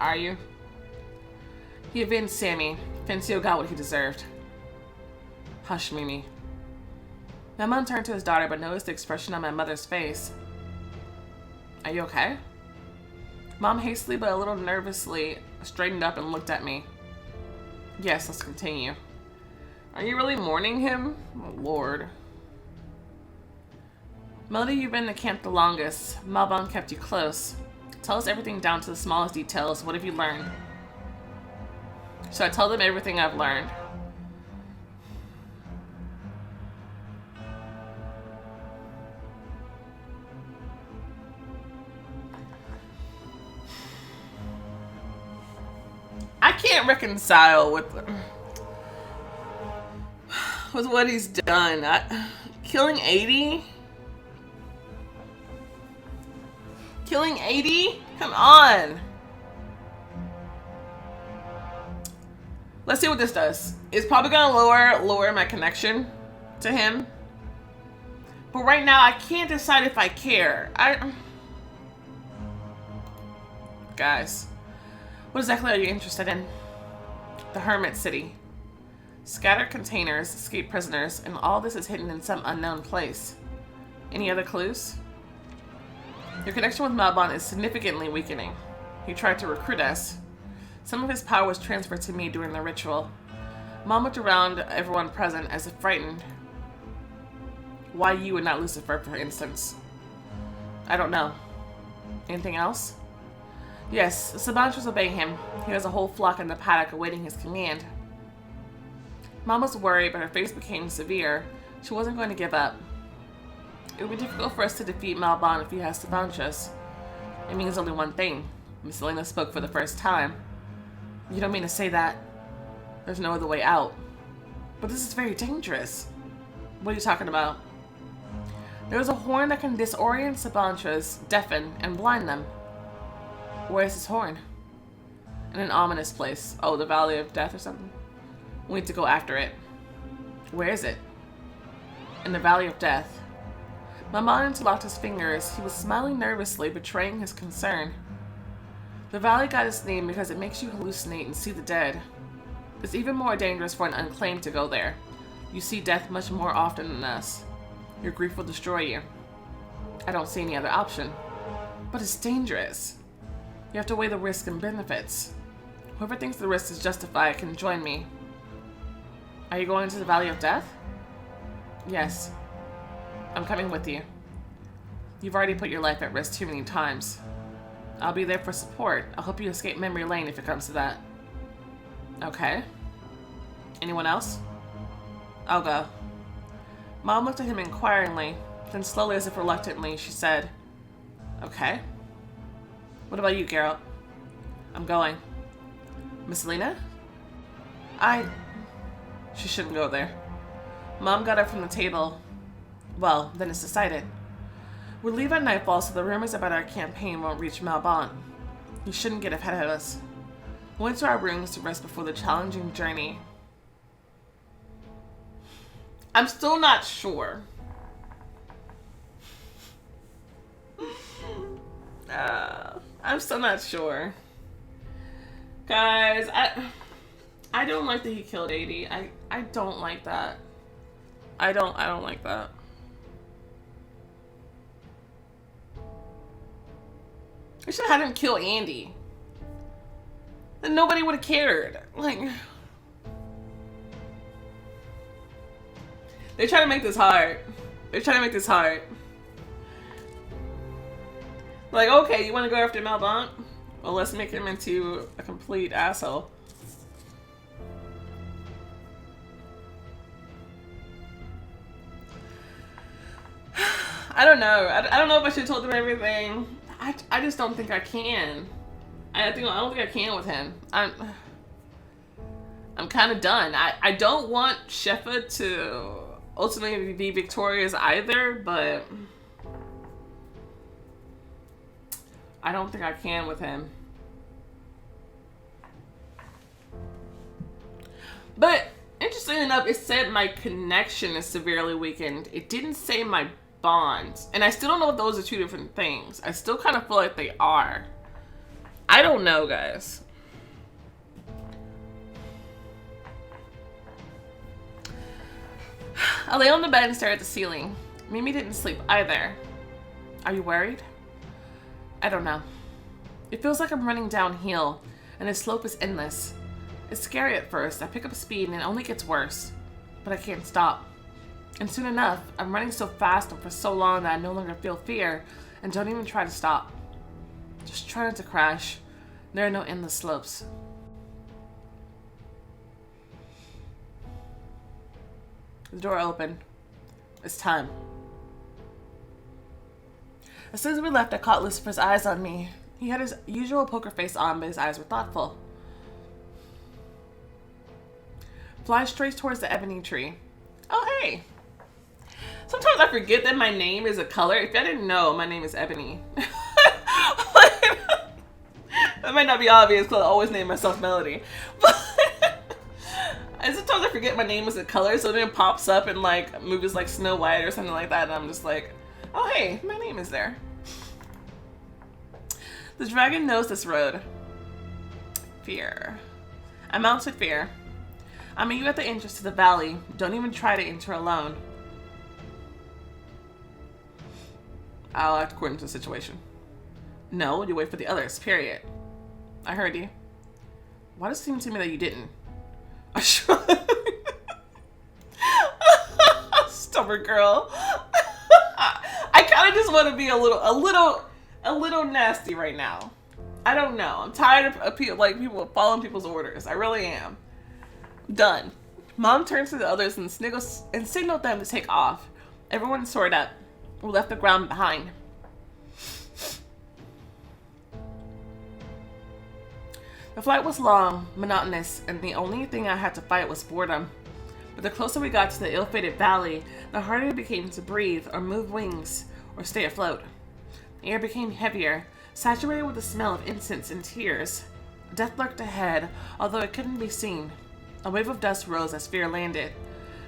Are you? He avenged Sammy. Fencio got what he deserved. Hush, Mimi. Maman turned to his daughter but noticed the expression on my mother's face. Are you okay? Mom hastily but a little nervously straightened up and looked at me. Yes, let's continue. Are you really mourning him? Oh, Lord. Melody, you've been in the camp the longest. Malbon kept you close. Tell us everything down to the smallest details. What have you learned? So I tell them everything I've learned. I can't reconcile with what he's done. Killing 80? Killing 80? Come on. Let's see what this does. It's probably gonna lower my connection to him. But right now I can't decide if I care. Guys. What exactly are you interested in? The Hermit City. Scattered containers, escaped prisoners, and all this is hidden in some unknown place. Any other clues? Your connection with Malbon is significantly weakening. He tried to recruit us. Some of his power was transferred to me during the ritual. Mom looked around everyone present as if frightened. Why you and not Lucifer, for instance? I don't know. Anything else? Yes, the Sabanchers obey him. He has a whole flock in the paddock awaiting his command. Mom was worried, but her face became severe. She wasn't going to give up. It would be difficult for us to defeat Malbon if he has Sabanchers. It means only one thing. Miss Elena spoke for the first time. You don't mean to say that? There's no other way out. But this is very dangerous. What are you talking about? There is a horn that can disorient Sabanchers, deafen, and blind them. Where is his horn? In an ominous place. Oh, the Valley of Death or something? We need to go after it. Where is it? In the Valley of Death. Maman interlocked his fingers. He was smiling nervously, betraying his concern. The valley got its name because it makes you hallucinate and see the dead. It's even more dangerous for an unclaimed to go there. You see death much more often than us. Your grief will destroy you. I don't see any other option. But it's dangerous. You have to weigh the risk and benefits. Whoever thinks the risk is justified can join me. Are you going to the Valley of Death? Yes. I'm coming with you. You've already put your life at risk too many times. I'll be there for support. I'll help you escape memory lane if it comes to that. Okay. Anyone else? I'll go. Mom looked at him inquiringly, then slowly as if reluctantly, she said, Okay. What about you, Geralt? I'm going. Miss Lena? She shouldn't go there. Mom got up from the table. Well, then it's decided. We'll leave at nightfall so the rumors about our campaign won't reach Malbon. You shouldn't get ahead of us. We went to our rooms to rest before the challenging journey. I'm still not sure. I'm still not sure. Guys, I don't like that he killed 80. I don't like that. I don't like that. I should have had him kill Andy. Then nobody would have cared. Like, they're trying to make this hard. They're trying to make this hard. Like, okay, you want to go after Malbon? Well, let's make him into a complete asshole. I don't know. I don't know if I should have told him everything. I just don't think I can. I don't think I can with him. I'm kind of done. I don't want Shefa to ultimately be victorious either, but I don't think I can with him. But interestingly enough, it said my connection is severely weakened. It didn't say my bonds. And I still don't know if those are two different things. I still kind of feel like they are. I don't know, guys. I lay on the bed and stare at the ceiling. Mimi didn't sleep either. Are you worried? I don't know. It feels like I'm running downhill, and the slope is endless. It's scary at first. I pick up speed and it only gets worse. But I can't stop. And soon enough, I'm running so fast and for so long that I no longer feel fear and don't even try to stop. Just try not to crash. There are no endless slopes. The door opened. It's time. As soon as we left, I caught Lucifer's eyes on me. He had his usual poker face on, but his eyes were thoughtful. Fly straight towards the ebony tree. Oh, hey. Sometimes I forget that my name is a color. If I didn't know, my name is Ebony. That might not be obvious because I always name myself Melody. But sometimes I forget my name is a color, so then it pops up in like movies like Snow White or something like that, and I'm just like, oh hey, my name is there. The dragon knows this road. Fear. I mounted fear. I meet you at the entrance to the valley. Don't even try to enter alone. I'll act according to the situation. No, you wait for the others, period. I heard you. Why does it seem to me that you didn't? I sure. Stubborn girl. I kind of just want to be a little nasty right now. I don't know. I'm tired of people following people's orders. I really am. Done. Mom turned to the others and signaled them to take off. Everyone soared up. We left the ground behind. The flight was long, monotonous, and the only thing I had to fight was boredom. But the closer we got to the ill-fated valley, the harder it became to breathe or move wings or stay afloat. The air became heavier, saturated with the smell of incense and tears. Death lurked ahead, although it couldn't be seen. A wave of dust rose as fear landed.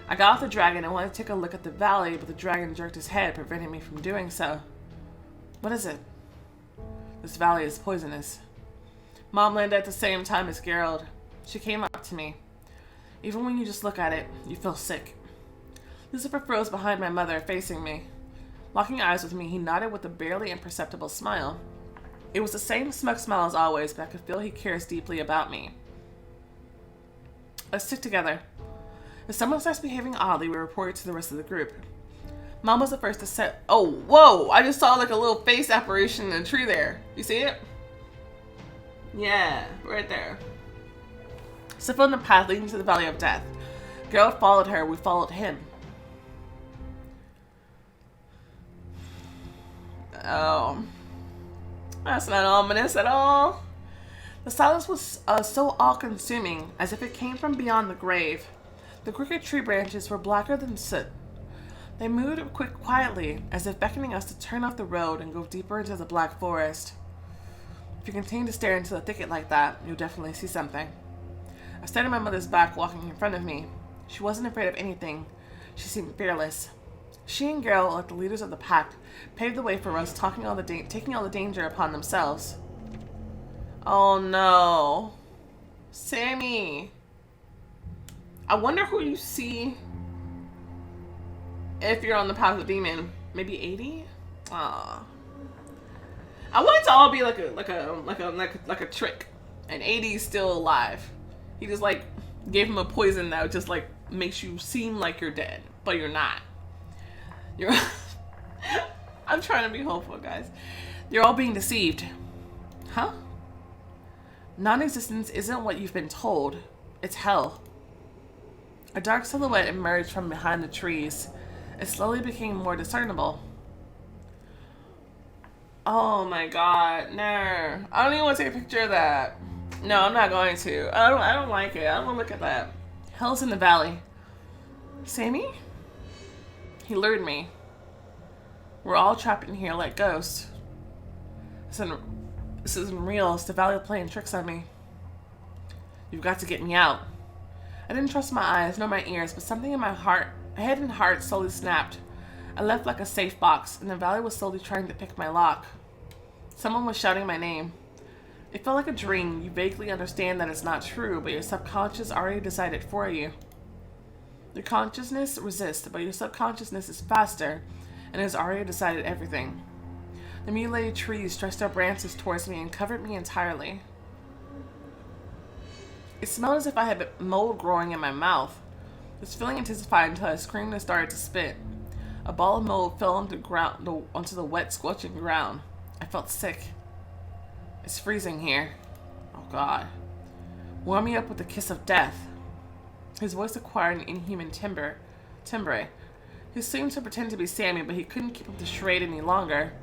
I got off the dragon and wanted to take a look at the valley, but the dragon jerked his head, preventing me from doing so. What is it? This valley is poisonous. Mom landed at the same time as Gerald. She came up to me. Even when you just look at it, you feel sick. Lucifer froze behind my mother, facing me. Locking eyes with me, he nodded with a barely imperceptible smile. It was the same smug smile as always, but I could feel he cares deeply about me. Let's stick together. If someone starts behaving oddly, we report it to the rest of the group. Mom was the first to set... Oh, whoa! I just saw like a little face apparition in a tree there. You see it? Yeah, right there. Step on the path leading to the Valley of Death. Geralt followed her. We followed him. Oh. That's not ominous at all. The silence was so all-consuming, as if it came from beyond the grave. The crooked tree branches were blacker than soot. They moved quietly, as if beckoning us to turn off the road and go deeper into the black forest. If you continue to stare into the thicket like that, you'll definitely see something. I stared at my mother's back walking in front of me. She wasn't afraid of anything. She seemed fearless. She and Geralt, like the leaders of the pack, paved the way for us, taking all the danger upon themselves. Oh no. Sammy. I wonder who you see if you're on the path of the demon. Maybe 80? Aw. I want it to all be like a trick. And 80's still alive. He just like gave him a poison that just like makes you seem like you're dead, but you're not. You're I'm trying to be hopeful, guys. You're all being deceived. Huh? Non-existence isn't what you've been told. It's hell. A dark silhouette emerged from behind the trees. It slowly became more discernible. Oh my god, no. I don't even want to take a picture of that. No, I'm not going to. I don't like it. I don't want to look at that. Hell's in the valley. Sammy? He lured me. We're all trapped in here like ghosts. This isn't real. It's the valley playing tricks on me. You've got to get me out. I didn't trust my eyes nor my ears, but something in my head and heart slowly snapped. I left like a safe box, and the valley was slowly trying to pick my lock. Someone was shouting my name. It felt like a dream. You vaguely understand that it's not true, but your subconscious already decided for you. Your consciousness resists, but your subconsciousness is faster, and has already decided everything. The mutilated trees stretched their branches towards me and covered me entirely. It smelled as if I had mold growing in my mouth. This feeling intensified until I screamed and started to spit. A ball of mold fell onto the wet, scorching ground. I felt sick. It's freezing here. Oh God. Warm me up with the kiss of death. His voice acquired an inhuman timbre. He seemed to pretend to be Sammy, but he couldn't keep up the charade any longer.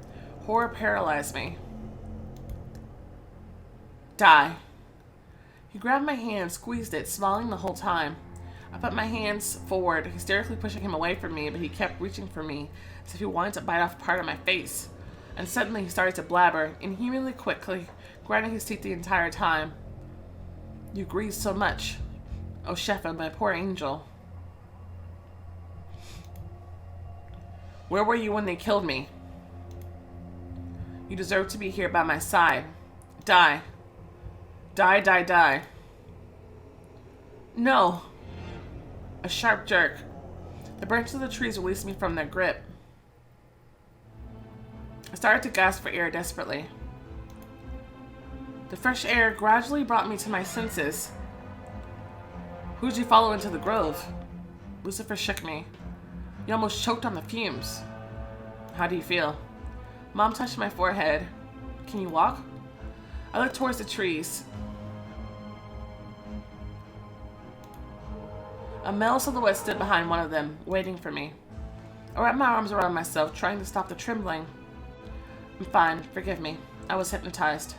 Horror paralyzed me. Die. He grabbed my hand, squeezed it, smiling the whole time. I put my hands forward, hysterically pushing him away from me, but he kept reaching for me, as if he wanted to bite off part of my face. And suddenly he started to blabber, inhumanly quickly, grinding his teeth the entire time. You grieve so much. Oh, Shefa, my poor angel. Where were you when they killed me? You deserve to be here by my side. Die. Die, die, die. No. A sharp jerk. The branches of the trees released me from their grip. I started to gasp for air desperately. The fresh air gradually brought me to my senses. Who'd you follow into the grove? Lucifer shook me. You almost choked on the fumes. How do you feel? Mom touched my forehead. Can you walk? I looked towards the trees. A male silhouette stood behind one of them, waiting for me. I wrapped my arms around myself, trying to stop the trembling. I'm fine. Forgive me. I was hypnotized.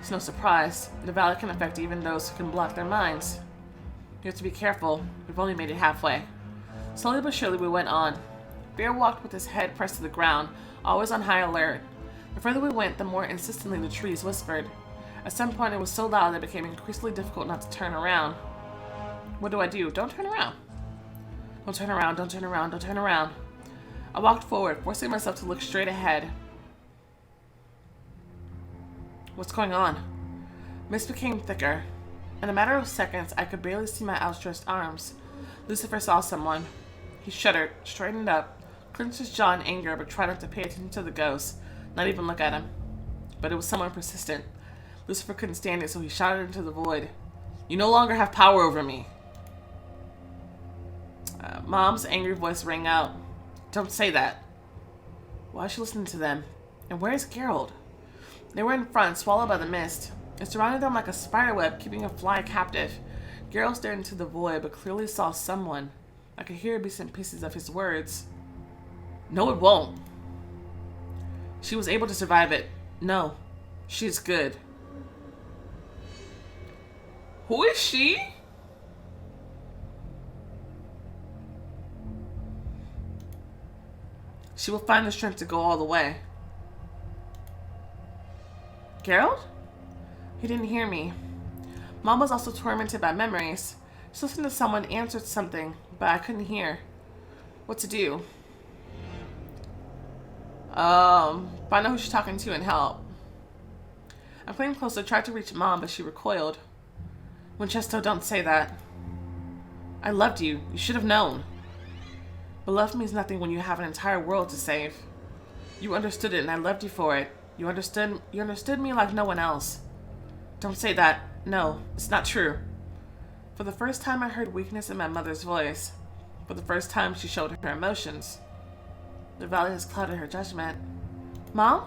It's no surprise. The valley can affect even those who can block their minds. You have to be careful. We've only made it halfway. Slowly but surely we went on. Bear walked with his head pressed to the ground, always on high alert. The further we went, the more insistently the trees whispered. At some point it was so loud that it became increasingly difficult not to turn around. What do? Don't turn around. Don't turn around, don't turn around, don't turn around. I walked forward, forcing myself to look straight ahead. What's going on? Mist became thicker. In a matter of seconds, I could barely see my outstretched arms. Lucifer saw someone. He shuddered, straightened up, clenched his jaw in anger, but tried not to pay attention to the ghost, not even look at him. But it was someone persistent. Lucifer couldn't stand it, so he shouted into the void. You no longer have power over me. Mom's angry voice rang out. Don't say that. Why is she listening to them? And where is Geralt? They were in front, swallowed by the mist. It surrounded them like a spiderweb, keeping a fly captive. Geralt stared into the void, but clearly saw someone. I could hear bits and pieces of his words. No, it won't. She was able to survive it. No, she's good. Who is she? She will find the strength to go all the way. Gerald? He didn't hear me. Mom was also tormented by memories. She listened to someone answer something, but I couldn't hear. What to do? Find out who she's talking to and help. I came closer, tried to reach Mom, but she recoiled. Winchester, don't say that. I loved you. You should have known. But love means nothing when you have an entire world to save. You understood it, and I loved you for it. You understood me like no one else. Don't say that. No, it's not true. For the first time, I heard weakness in my mother's voice. For the first time, she showed her emotions. The valley has clouded her judgment. Mom?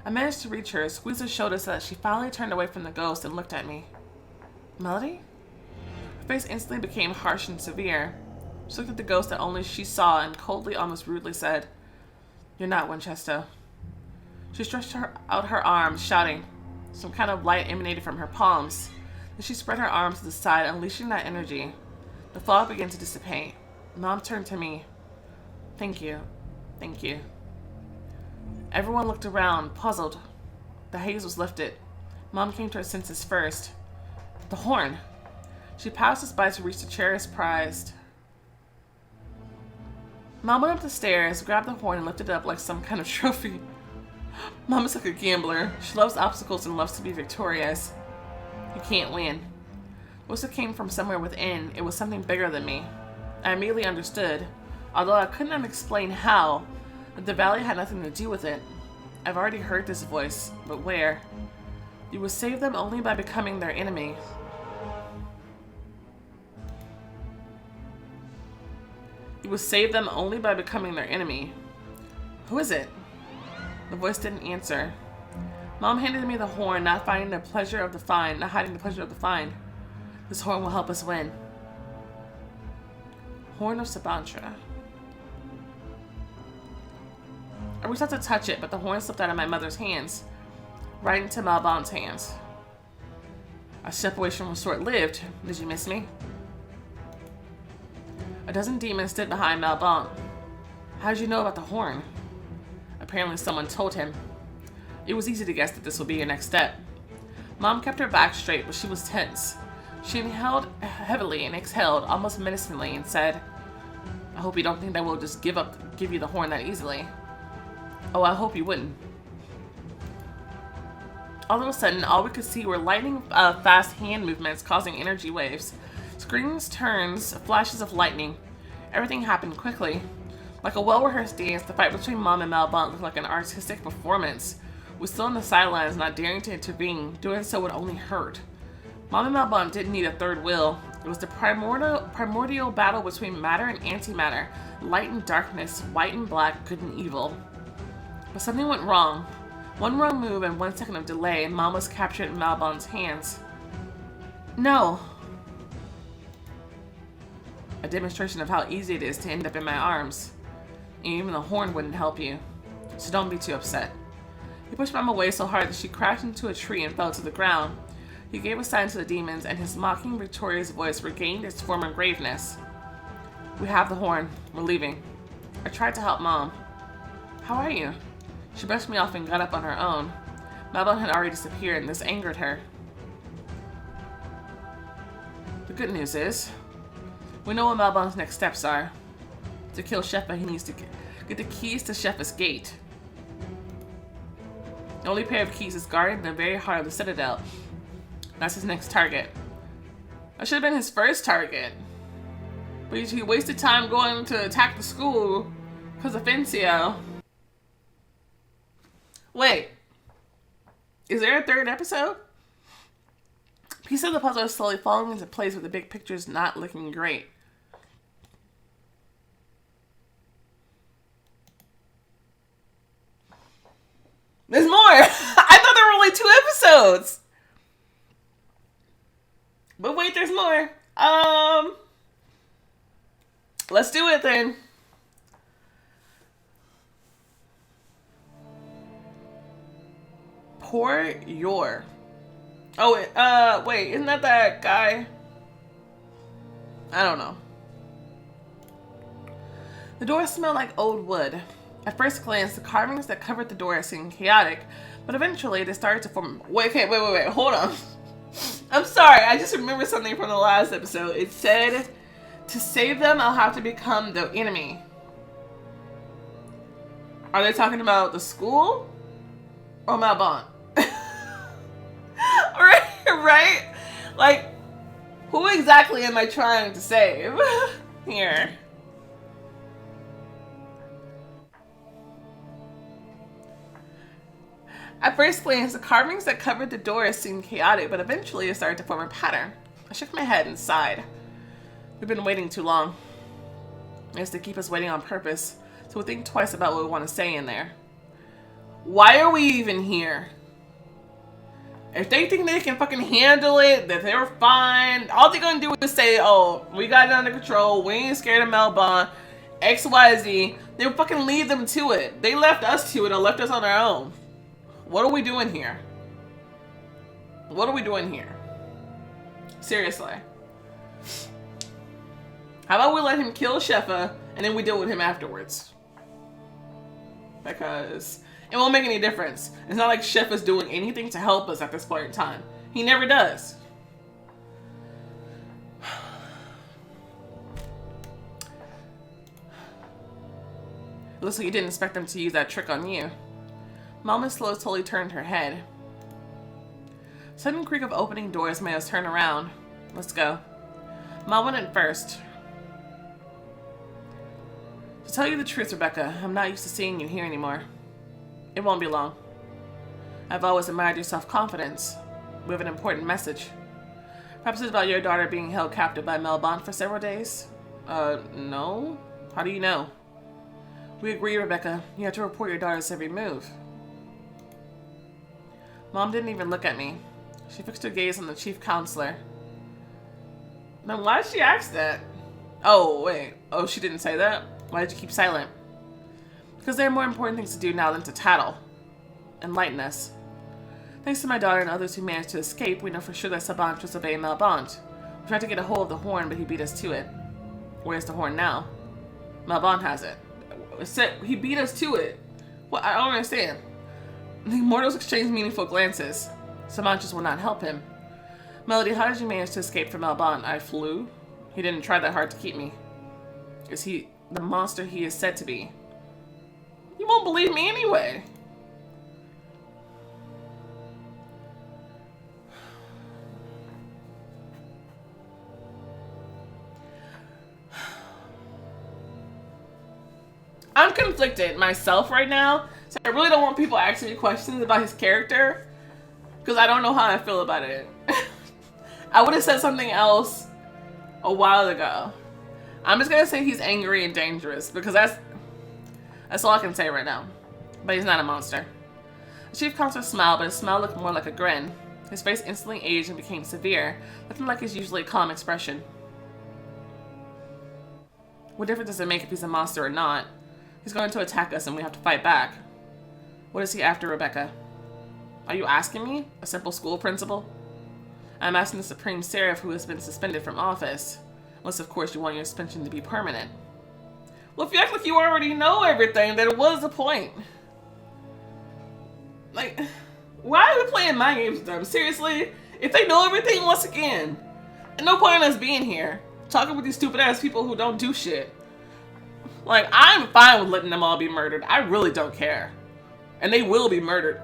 I managed to reach her, squeezed her shoulder so that she finally turned away from the ghost and looked at me. Melody? Her face instantly became harsh and severe. She looked at the ghost that only she saw and coldly, almost rudely said, You're not Winchester. She stretched out her arms, shouting. Some kind of light emanated from her palms. Then she spread her arms to the side, unleashing that energy. The fog began to dissipate. Mom turned to me. Thank you. Thank you. Everyone looked around, puzzled. The haze was lifted. Mom came to her senses first. The horn. She passed us by to reach the cherished prize. Mom went up the stairs, grabbed the horn, and lifted it up like some kind of trophy. Mom is like a gambler. She loves obstacles and loves to be victorious. You can't win. It was it came from somewhere within. It was something bigger than me. I immediately understood, although I could not explain how, that the valley had nothing to do with it. I've already heard this voice, but where? You will save them only by becoming their enemy. You will save them only by becoming their enemy. Who is it? The voice didn't answer. Mom handed me the horn, not hiding the pleasure of the find. This horn will help us win. Horn of Sabantra. I reached out to touch it, but the horn slipped out of my mother's hands, right into Malbon's hands. Our separation was short-lived. Did you miss me? A dozen demons stood behind Malbon. How did you know about the horn? Apparently someone told him. It was easy to guess that this would be your next step. Mom kept her back straight, but she was tense. She inhaled heavily and exhaled almost menacingly and said, I hope you don't think that we'll just give you the horn that easily. Oh, I hope you wouldn't. All of a sudden, all we could see were lightning fast hand movements causing energy waves. Screams, turns, flashes of lightning. Everything happened quickly. Like a well-rehearsed dance, the fight between Mom and Malbon looked like an artistic performance. We stood on the sidelines, not daring to intervene. Doing so would only hurt. Mom and Malbon didn't need a third wheel. It was the primordial battle between matter and antimatter, light and darkness, white and black, good and evil. But something went wrong. One wrong move and 1 second of delay, and Mom was captured in Malbon's hands. No. A demonstration of how easy it is to end up in my arms. And even the horn wouldn't help you. So don't be too upset. He pushed Mom away so hard that she crashed into a tree and fell to the ground. He gave a sign to the demons, and his mocking, victorious voice regained its former graveness. We have the horn. We're leaving. I tried to help Mom. How are you? She brushed me off and got up on her own. Malbon had already disappeared, and this angered her. The good news is, we know what Malbon's next steps are. To kill Shefa, he needs to get the keys to Shefa's gate. The only pair of keys is guarded in the very heart of the Citadel. That's his next target. That should have been his first target. But he wasted time going to attack the school because of Fincio. Wait. Is there a third episode? Piece of the puzzle is slowly falling into place with the big pictures not looking great. There's more! I thought there were only 2 episodes! But wait, there's more. Let's do it then. Pour your. Oh, wait, isn't that guy? I don't know. The door smelled like old wood. At first glance, the carvings that covered the door seemed chaotic, but eventually they started to form. Wait, hold on. I'm sorry, I just remembered something from the last episode. It said, to save them, I'll have to become the enemy. Are they talking about the school? Or Malbon? Right? Like, who exactly am I trying to save here? At first glance, the carvings that covered the door seemed chaotic, but eventually it started to form a pattern. I shook my head and sighed. We've been waiting too long. It's to keep us waiting on purpose, so we'll think twice about what we want to say in there. Why are we even here? If they think they can fucking handle it, that they're fine, all they're gonna do is say, oh, we got it under control, we ain't scared of Malbon, XYZ. They would fucking leave them to it. They left us to it and left us on our own. What are we doing here? What are we doing here? Seriously. How about we let him kill Shefa and then we deal with him afterwards? Because it won't make any difference. It's not like Shefa's doing anything to help us at this point in time. He never does. It looks like you didn't expect them to use that trick on you. Mama slowly turned her head. Sudden creak of opening doors made us turn around. Let's go. Mom went in first. To tell you the truth, Rebecca, I'm not used to seeing you here anymore. It won't be long. I've always admired your self-confidence. We have an important message. Perhaps it's about your daughter being held captive by Malbon for several days? No? How do you know? We agree, Rebecca. You have to report your daughter's every move. Mom didn't even look at me. She fixed her gaze on the chief counselor. Then why did she ask that? Oh, wait. Oh, she didn't say that? Why did you keep silent? Because there are more important things to do now than to tattle. Enlighten us. Thanks to my daughter and others who managed to escape, we know for sure that Sabant was obeying Malbon. We tried to get a hold of the horn, but he beat us to it. Where's the horn now? Malbon has it. He beat us to it. What? I don't understand. The mortals exchanged meaningful glances. Samanchus will not help him. Melody, how did you manage to escape from Malbon? I flew. He didn't try that hard to keep me. Is he the monster he is said to be? You won't believe me anyway. I'm conflicted myself right now, so I really don't want people asking me questions about his character, because I don't know how I feel about it. I would have said something else a while ago. I'm just gonna say he's angry and dangerous, because that's all I can say right now. But he's not a monster. The chief counselor smiled, but his smile looked more like a grin. His face instantly aged and became severe, looking like his usually calm expression. What difference does it make if he's a monster or not? He's going to attack us and we have to fight back. What is he after, Rebecca? Are you asking me? A simple school principal? I'm asking the Supreme Seraph who has been suspended from office. Unless, of course, you want your suspension to be permanent. Well, if you act like you already know everything, then what is the point? Like, why are we playing mind games with them? Seriously? If they know everything, once again, and no point in us being here, talking with these stupid-ass people who don't do shit. Like, I'm fine with letting them all be murdered. I really don't care. And they will be murdered.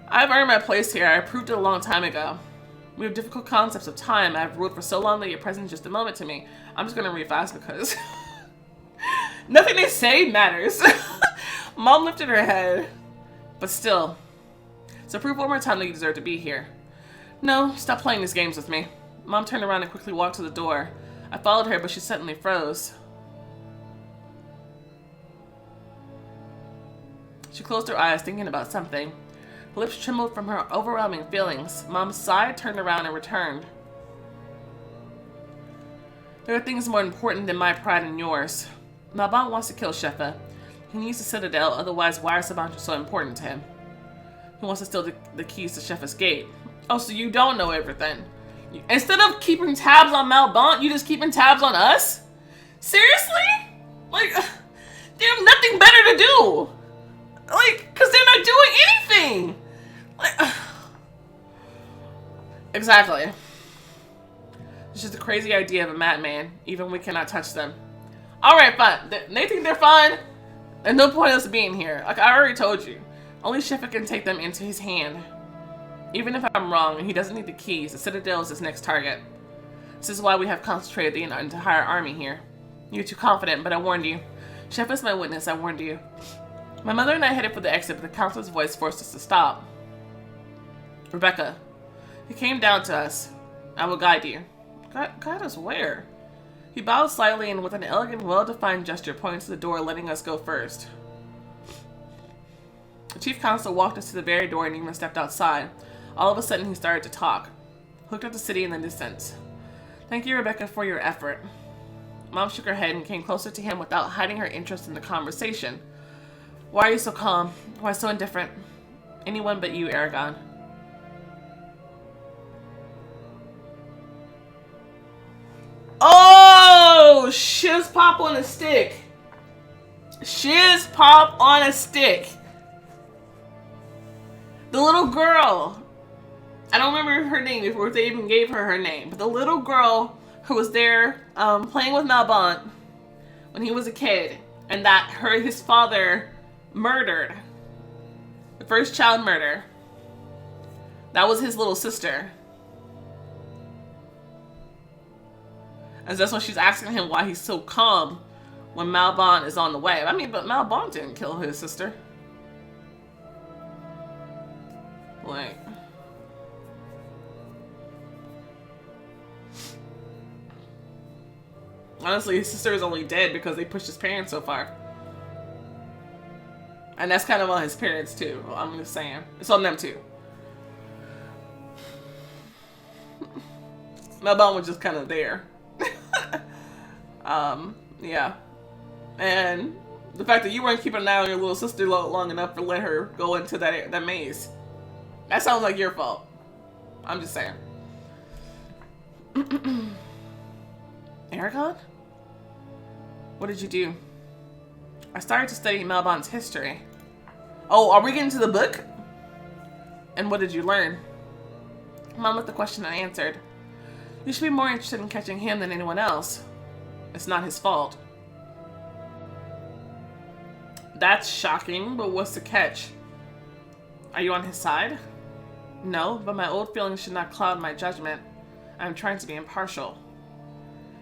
I've earned my place here. I proved it a long time ago. We have difficult concepts of time. I've ruled for so long that your presence is just a moment to me. I'm just gonna read fast because nothing they say matters. Mom lifted her head. But still. So prove one more time that you deserve to be here. No, stop playing these games with me. Mom turned around and quickly walked to the door. I followed her, but she suddenly froze. She closed her eyes, thinking about something. Her lips trembled from her overwhelming feelings. Mom sighed, turned around, and returned. There are things more important than my pride and yours. Malbon wants to kill Shefa. He needs the Citadel, otherwise why is Sabantra so important to him? He wants to steal the keys to Shefa's gate. Oh, so you don't know everything. Instead of keeping tabs on Malbon, you just keeping tabs on us? Seriously? Like, They have nothing better to do. Like, because they're not doing anything. Like, exactly. It's just a crazy idea of a madman. Even we cannot touch them. Alright, fine. They think they're fine. There's no point in us being here. Like, I already told you. Only Shifra can take them into his hand. Even if I'm wrong and he doesn't need the keys, the Citadel is his next target. This is why we have concentrated the entire army here. You're too confident, but I warned you. Shifra's my witness, I warned you. My mother and I headed for the exit, but the council's voice forced us to stop. Rebecca, he came down to us. I will guide you. Guide us where? He bowed slightly and with an elegant, well-defined gesture pointed to the door, letting us go first. The chief counsel walked us to the very door and even stepped outside. All of a sudden, he started to talk. Looked at the city in the distance. Thank you, Rebecca, for your effort. Mom shook her head and came closer to him without hiding her interest in the conversation. Why are you so calm? Why so indifferent? Anyone but you, Aragon. Oh! Shiz pop on a stick. Shiz pop on a stick. The little girl. I don't remember her name before if they even gave her name. But the little girl who was there playing with Malbon when he was a kid. And that his father murdered. The first child murder. That was his little sister. And that's why she's asking him why he's so calm when Malbon is on the way. I mean, but Malbon didn't kill his sister. Like... honestly, his sister is only dead because they pushed his parents so far. And that's kind of on his parents too. I'm just saying. It's on them too. Malbon was just kind of there. Yeah. And the fact that you weren't keeping an eye on your little sister long enough to let her go into that maze. That sounds like your fault. I'm just saying. Aragon? What did you do? I started to study Malbon's history. Oh, are we getting to the book? And what did you learn? Mom looked the question and answered. You should be more interested in catching him than anyone else. It's not his fault. That's shocking, but what's the catch? Are you on his side? No, but my old feelings should not cloud my judgment. I'm trying to be impartial.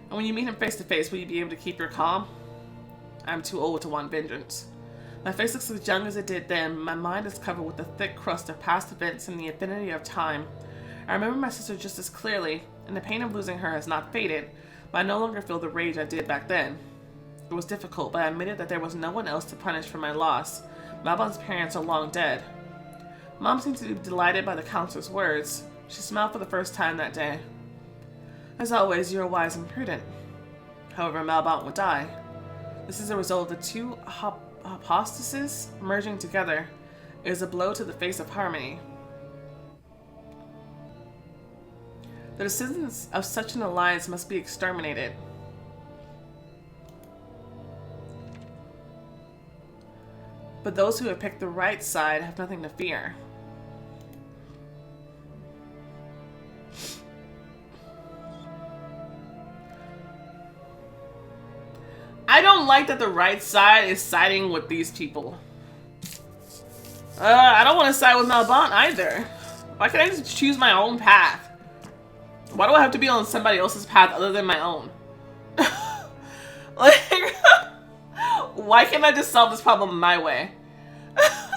And when you meet him face to face, will you be able to keep your calm? I'm too old to want vengeance. My face looks as young as it did then. My mind is covered with the thick crust of past events and the infinity of time. I remember my sister just as clearly, and the pain of losing her has not faded, but I no longer feel the rage I did back then. It was difficult, but I admitted that there was no one else to punish for my loss. Malbon's parents are long dead. Mom seemed to be delighted by the counselor's words. She smiled for the first time that day. As always, you are wise and prudent. However, Malbon will die. This is a result of the two apostasies merging together. It is a blow to the face of harmony. The descendants of such an alliance must be exterminated. But those who have picked the right side have nothing to fear. I don't like that the right side is siding with these people. I don't want to side with Malbon either. Why can't I just choose my own path? Why do I have to be on somebody else's path other than my own? Like, why can't I just solve this problem my way?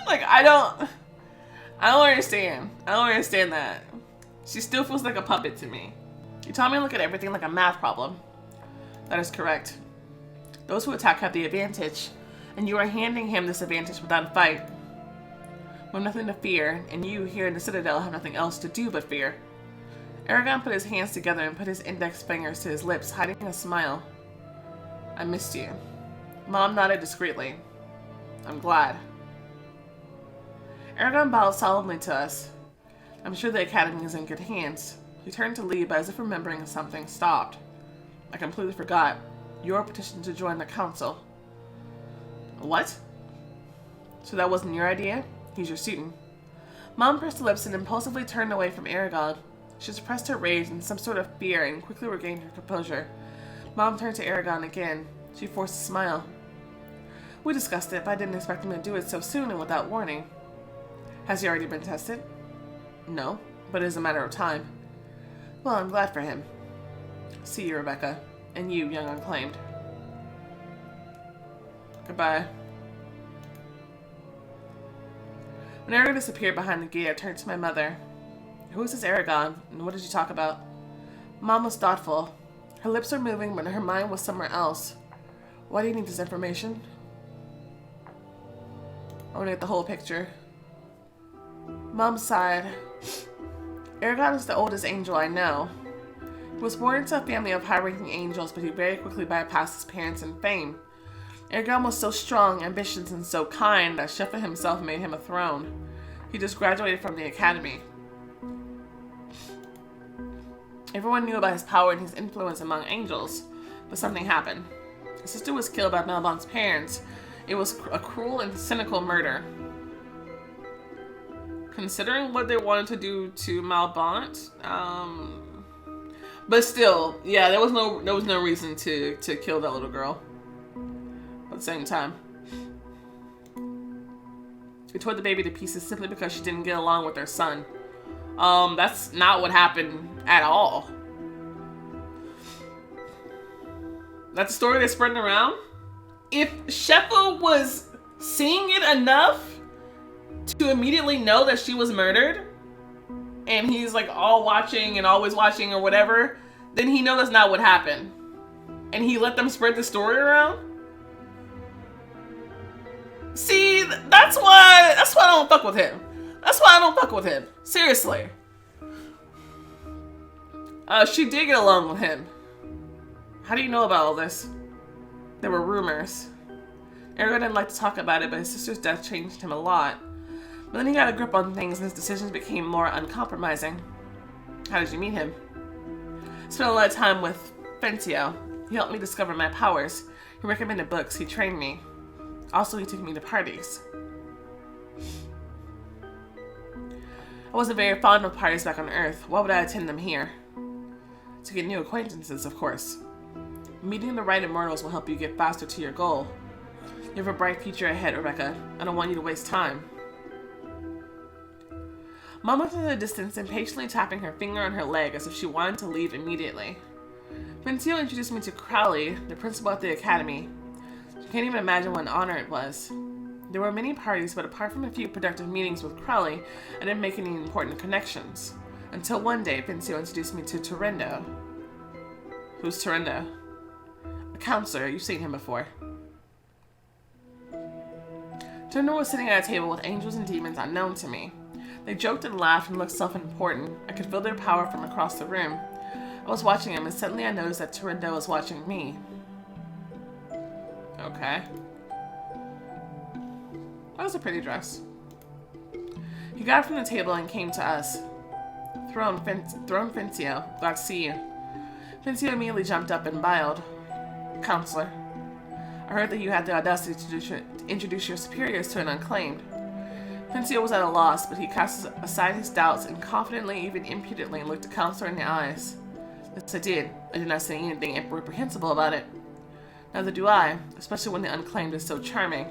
Like, I don't understand. I don't understand that. She still feels like a puppet to me. You taught me to look at everything like a math problem. That is correct. Those who attack have the advantage, and you are handing him this advantage without a fight. We have nothing to fear, and you here in the Citadel have nothing else to do but fear. Aragon put his hands together and put his index fingers to his lips, hiding a smile. I missed you. Mom nodded discreetly. I'm glad. Aragon bowed solemnly to us. I'm sure the Academy is in good hands. He turned to leave, but as if remembering something, stopped. I completely forgot. Your petition to join the council. What? So that wasn't your idea? He's your student. Mom pursed her lips and impulsively turned away from Aragon. She suppressed her rage and some sort of fear and quickly regained her composure. Mom turned to Aragon again. She forced a smile. We discussed it, but I didn't expect him to do it so soon and without warning. Has he already been tested? No, but it is a matter of time. Well, I'm glad for him. See you, Rebecca. And you, young unclaimed. Goodbye. When Aragon disappeared behind the gate, I turned to my mother. Who is this Aragon, and what did you talk about? Mom was thoughtful. Her lips were moving, but her mind was somewhere else. Why do you need this information? I want to get the whole picture. Mom sighed. Aragon is the oldest angel I know. He was born into a family of high-ranking angels, but he very quickly bypassed his parents in fame. Aragon was so strong, ambitious, and so kind that Shefa himself made him a throne. He just graduated from the academy. Everyone knew about his power and his influence among angels, but something happened. His sister was killed by Malbon's parents. It was a cruel and cynical murder. Considering what they wanted to do to Malbon, but still, yeah, there was no reason to kill that little girl. At the same time, we tore the baby to pieces simply because she didn't get along with her son. That's not what happened at all. That's the story that's spreading around. If Shefa was seeing it enough to immediately know that she was murdered, and he's like all watching and always watching or whatever, then he knows that's not what happened. And he let them spread the story around? See, that's why I don't fuck with him. That's why I don't fuck with him. Seriously. She did get along with him. How do you know about all this? There were rumors. Aragon didn't like to talk about it, but his sister's death changed him a lot. But then he got a grip on things and his decisions became more uncompromising. How did you meet him? I spent a lot of time with Fencio. He helped me discover my powers. He recommended books. He trained me. Also, he took me to parties. I wasn't very fond of parties back on Earth. Why would I attend them here? To get new acquaintances, of course. Meeting the right immortals will help you get faster to your goal. You have a bright future ahead, Rebecca. I don't want you to waste time. Mom looked in the distance, impatiently tapping her finger on her leg as if she wanted to leave immediately. Fencio introduced me to Crowley, the principal at the academy. You can't even imagine what an honor it was. There were many parties, but apart from a few productive meetings with Crowley, I didn't make any important connections. Until one day, Fencio introduced me to Torendo. Who's Torendo? A counselor. You've seen him before. Torendo was sitting at a table with angels and demons unknown to me. They joked and laughed and looked self-important. I could feel their power from across the room. I was watching him, and suddenly I noticed that Torendo was watching me. Okay. That was a pretty dress. He got up from the table and came to us. Throne Fencio. Glad to see you. Fencio immediately jumped up and bowed. Counselor, I heard that you had the audacity to introduce your superiors to an unclaimed. Fencio was at a loss, but he cast aside his doubts and confidently, even impudently, looked the counselor in the eyes. Yes, I did. I did not say anything reprehensible about it. Neither do I, especially when the unclaimed is so charming.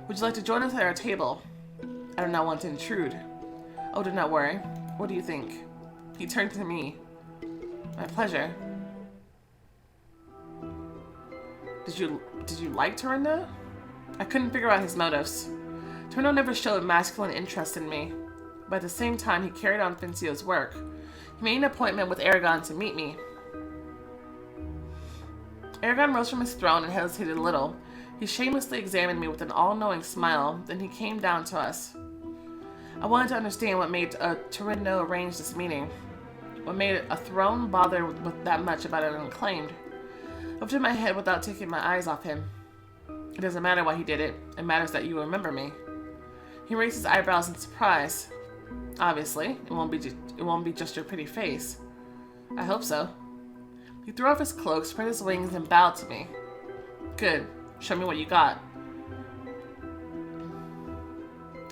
Would you like to join us at our table? I do not want to intrude. Oh, do not worry. What do you think? He turned to me. My pleasure. Did you like Torendo? I couldn't figure out his motives. Torendo never showed masculine interest in me, but at the same time he carried on Fencio's work. He made an appointment with Aragon to meet me. Aragon rose from his throne and hesitated a little. He shamelessly examined me with an all-knowing smile, then he came down to us. I wanted to understand what made Torendo arrange this meeting. What made a throne bother with that much about an unclaimed? I lifted my head without taking my eyes off him. It doesn't matter why he did it. It matters that you remember me. He raised his eyebrows in surprise. Obviously, it won't be just your pretty face. I hope so. He threw off his cloak, spread his wings, and bowed to me. Good. Show me what you got.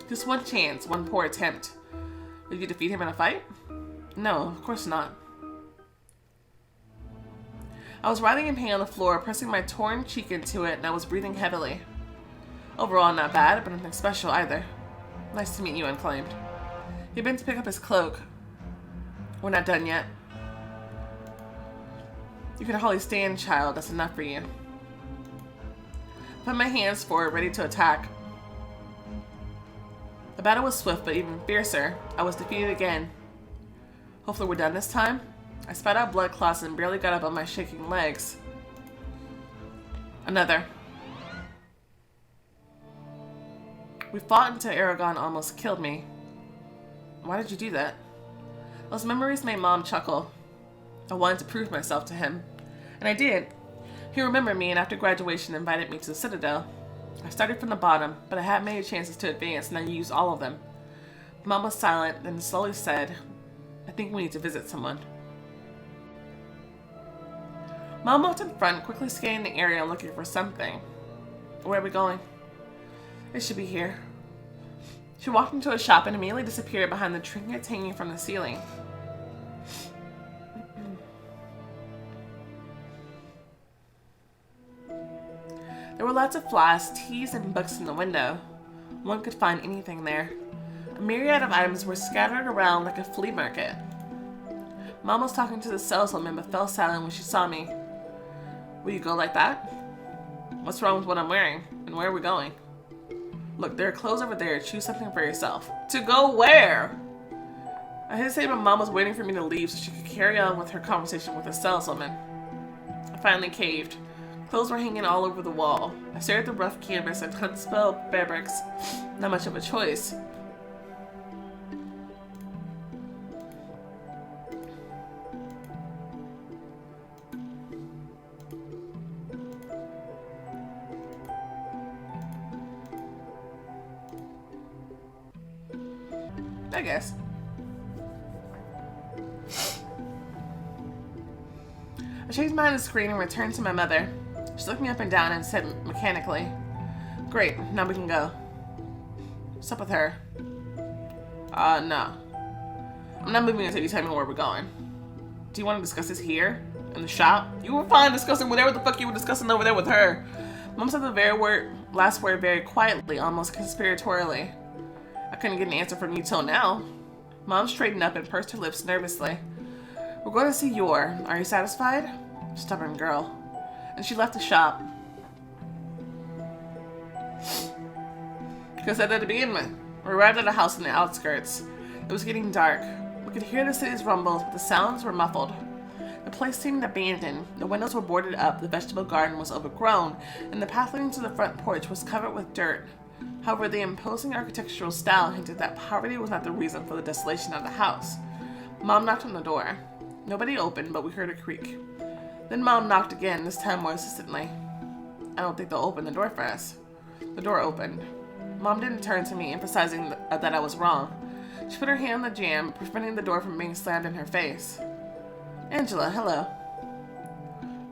Just one chance, one poor attempt. Would you defeat him in a fight? No, of course not. I was writhing in pain on the floor, pressing my torn cheek into it, and I was breathing heavily. Overall, not bad, but nothing special either. Nice to meet you, Unclaimed. He bent to pick up his cloak. We're not done yet. You can hardly stand, child. That's enough for you. I put my hands forward, ready to attack. The battle was swift, but even fiercer. I was defeated again. Hopefully we're done this time. I spat out blood clots and barely got up on my shaking legs. Another. We fought until Aragon almost killed me. Why did you do that? Those memories made Mom chuckle. I wanted to prove myself to him. And I did. He remembered me and after graduation invited me to the Citadel. I started from the bottom, but I had many chances to advance and I used all of them. Mom was silent, then slowly said, I think we need to visit someone. Mom walked in front, quickly scanning the area looking for something. Where are we going? It should be here. She walked into a shop and immediately disappeared behind the trinkets hanging from the ceiling. There were lots of flies, teas, and books in the window. One could find anything there. A myriad of items were scattered around like a flea market. Mom was talking to the saleswoman but fell silent when she saw me. Will you go like that? What's wrong with what I'm wearing? And where are we going? Look, there are clothes over there. Choose something for yourself. To go where? I hesitated, but Mom was waiting for me to leave so she could carry on with her conversation with the saleswoman. I finally caved. Clothes were hanging all over the wall. I stared at the rough canvas and unspelled fabrics. Not much of a choice. I guess. I changed behind the screen and returned to my mother. She looked me up and down and said mechanically, Great, now we can go. What's up with her? No. I'm not moving until you tell me where we're going. Do you want to discuss this here? In the shop? You were fine discussing whatever the fuck you were discussing over there with her. Mom said the last word very quietly, almost conspiratorially. I couldn't get an answer from you till now. Mom straightened up and pursed her lips nervously. We're going to see Yor. Are you satisfied? Stubborn girl. And she left the shop. Because I said that to begin with. We arrived at a house in the outskirts. It was getting dark. We could hear the city's rumbles, but the sounds were muffled. The place seemed abandoned. The windows were boarded up, the vegetable garden was overgrown, and the path leading to the front porch was covered with dirt. However, the imposing architectural style hinted that poverty was not the reason for the desolation of the house. Mom knocked on the door. Nobody opened, but we heard a creak. Then Mom knocked again, this time more insistently. I don't think they'll open the door for us. The door opened. Mom didn't turn to me, emphasizing that I was wrong. She put her hand on the jamb, preventing the door from being slammed in her face. Angela, hello.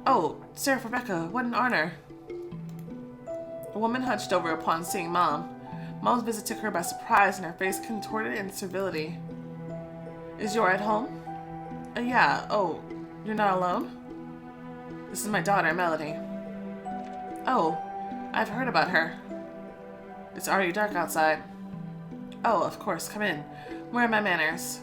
Oh, Sarah Rebecca, what an honor. The woman hunched over upon seeing Mom. Mom's visit took her by surprise and her face contorted in servility. Is Yor at home? Yeah. Oh, you're not alone? This is my daughter, Melody. Oh, I've heard about her. It's already dark outside. Oh, of course, come in. Where are my manners?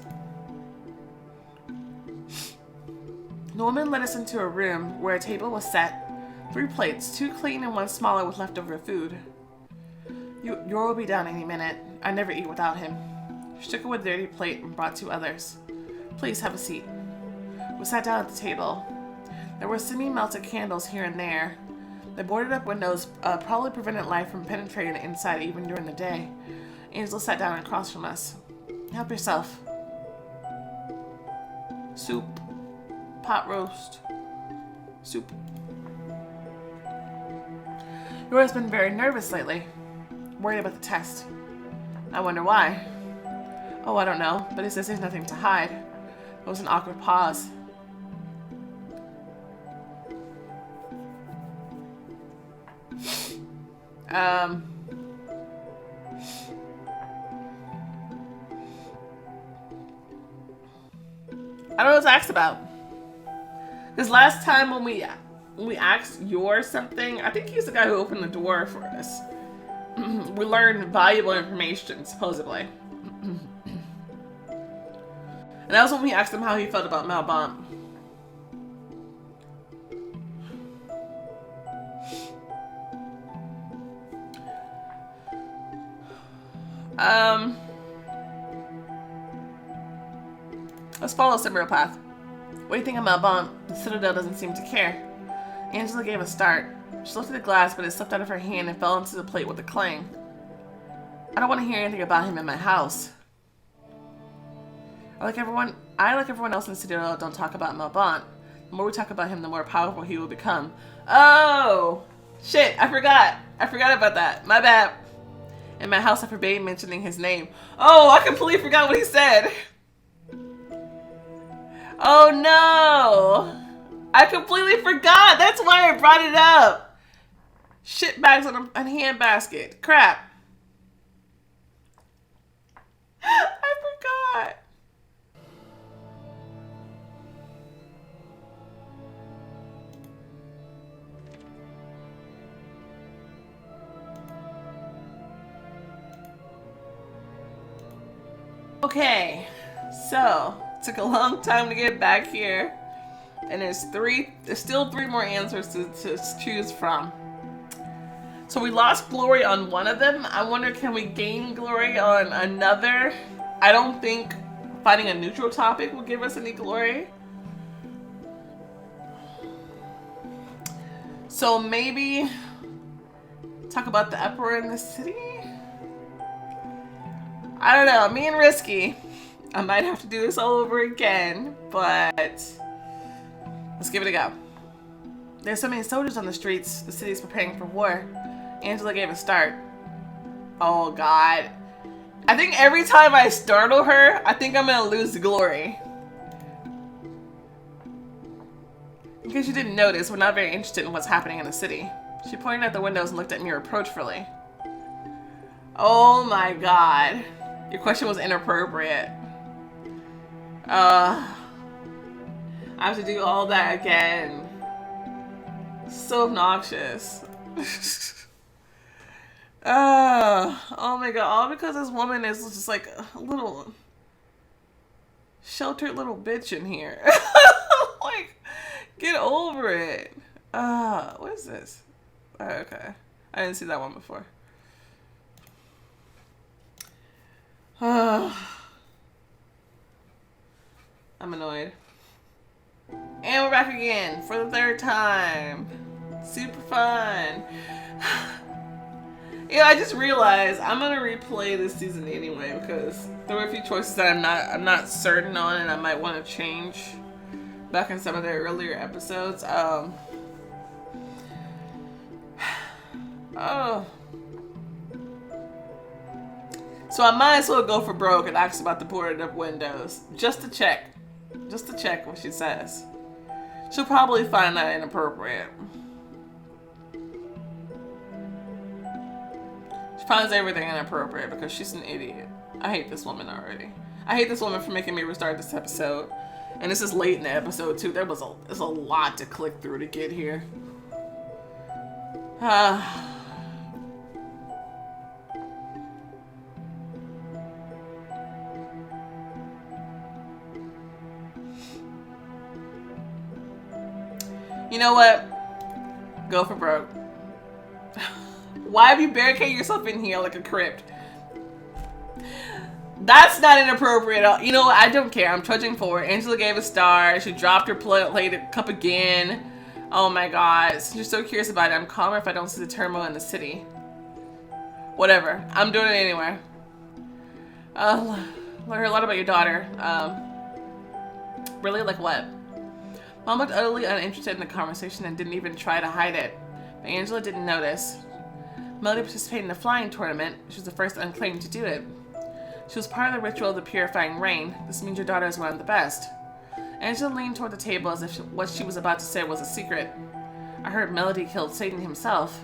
The woman led us into a room where a table was set. 3 plates, 2 clean and 1 smaller with leftover food. Yor will be down any minute. I never eat without him. She took away the dirty plate and brought 2 others. Please have a seat. We sat down at the table. There were semi-melted candles here and there. The boarded up windows probably prevented light from penetrating the inside even during the day. Angela sat down across from us. Help yourself. Soup. Pot roast. Soup. Yor has been very nervous lately. Worried about the test. I wonder why. Oh, I don't know, but he says there's nothing to hide. There was an awkward pause. Um, I don't know what to ask about. Because last time when we asked Yor something, I think he's the guy who opened the door for us. We learned valuable information, supposedly. And that was when we asked him how he felt about Malbon. Let's follow a similar path. What do you think of Malbon? The Citadel doesn't seem to care. Angela gave a start. She lifted the glass, but it slipped out of her hand and fell into the plate with a clang. I don't want to hear anything about him in my house. Like everyone else in the Citadel, don't talk about Malbon. The more we talk about him, the more powerful he will become. Oh! Shit, I forgot. I forgot about that. My bad. In my house, I forbade mentioning his name. Oh, I completely forgot what he said. Oh no! I completely forgot. That's why I brought it up. Shit bags on a hand basket. Crap. I forgot. Okay, so took a long time to get back here, and there's still three more answers to choose from. So we lost glory on one of them. I wonder, can we gain glory on another? I don't think finding a neutral topic will give us any glory. So maybe talk about the uproar in the city? I don't know, me and Risky. I might have to do this all over again, but let's give it a go. There's so many soldiers on the streets, the city's preparing for war. Angela gave a start. Oh god. I think every time I startle her, I think I'm gonna lose glory. In case you didn't notice, we're not very interested in what's happening in the city. She pointed at the windows and looked at me reproachfully. Oh my god. Your question was inappropriate. I have to do all that again. So obnoxious. Oh my god, all because this woman is just like a little sheltered little bitch in here. Like, get over it. What is this? Okay. I didn't see that one before. I'm annoyed. And we're back again for the third time. Super fun. Yeah, I just realized I'm gonna replay this season anyway because there were a few choices that I'm not certain on and I might want to change back in some of the earlier episodes. Oh. So I might as well go for broke and ask about the boarded up windows. Just to check. Just to check what she says. She'll probably find that inappropriate. She finds everything inappropriate because she's an idiot. I hate this woman already. I hate this woman for making me restart this episode. And this is late in the episode too. There's a lot to click through to get here. You know what? Go for broke. Why have you barricaded yourself in here like a crypt? That's not inappropriate at all. You know what? I don't care. I'm trudging forward. Angela gave a star. She dropped her plate cup again. Oh my god. Since you're so curious about it, I'm calmer if I don't see the turmoil in the city. Whatever. I'm doing it anyway. Learned a lot about your daughter. Really? Like what? Mom looked utterly uninterested in the conversation and didn't even try to hide it. But Angela didn't notice. Melody participated in a flying tournament. She was the first unclaimed to do it. She was part of the ritual of the purifying rain. This means your daughter is one of the best. Angela leaned toward the table as if what she was about to say was a secret. I heard Melody killed Satan himself.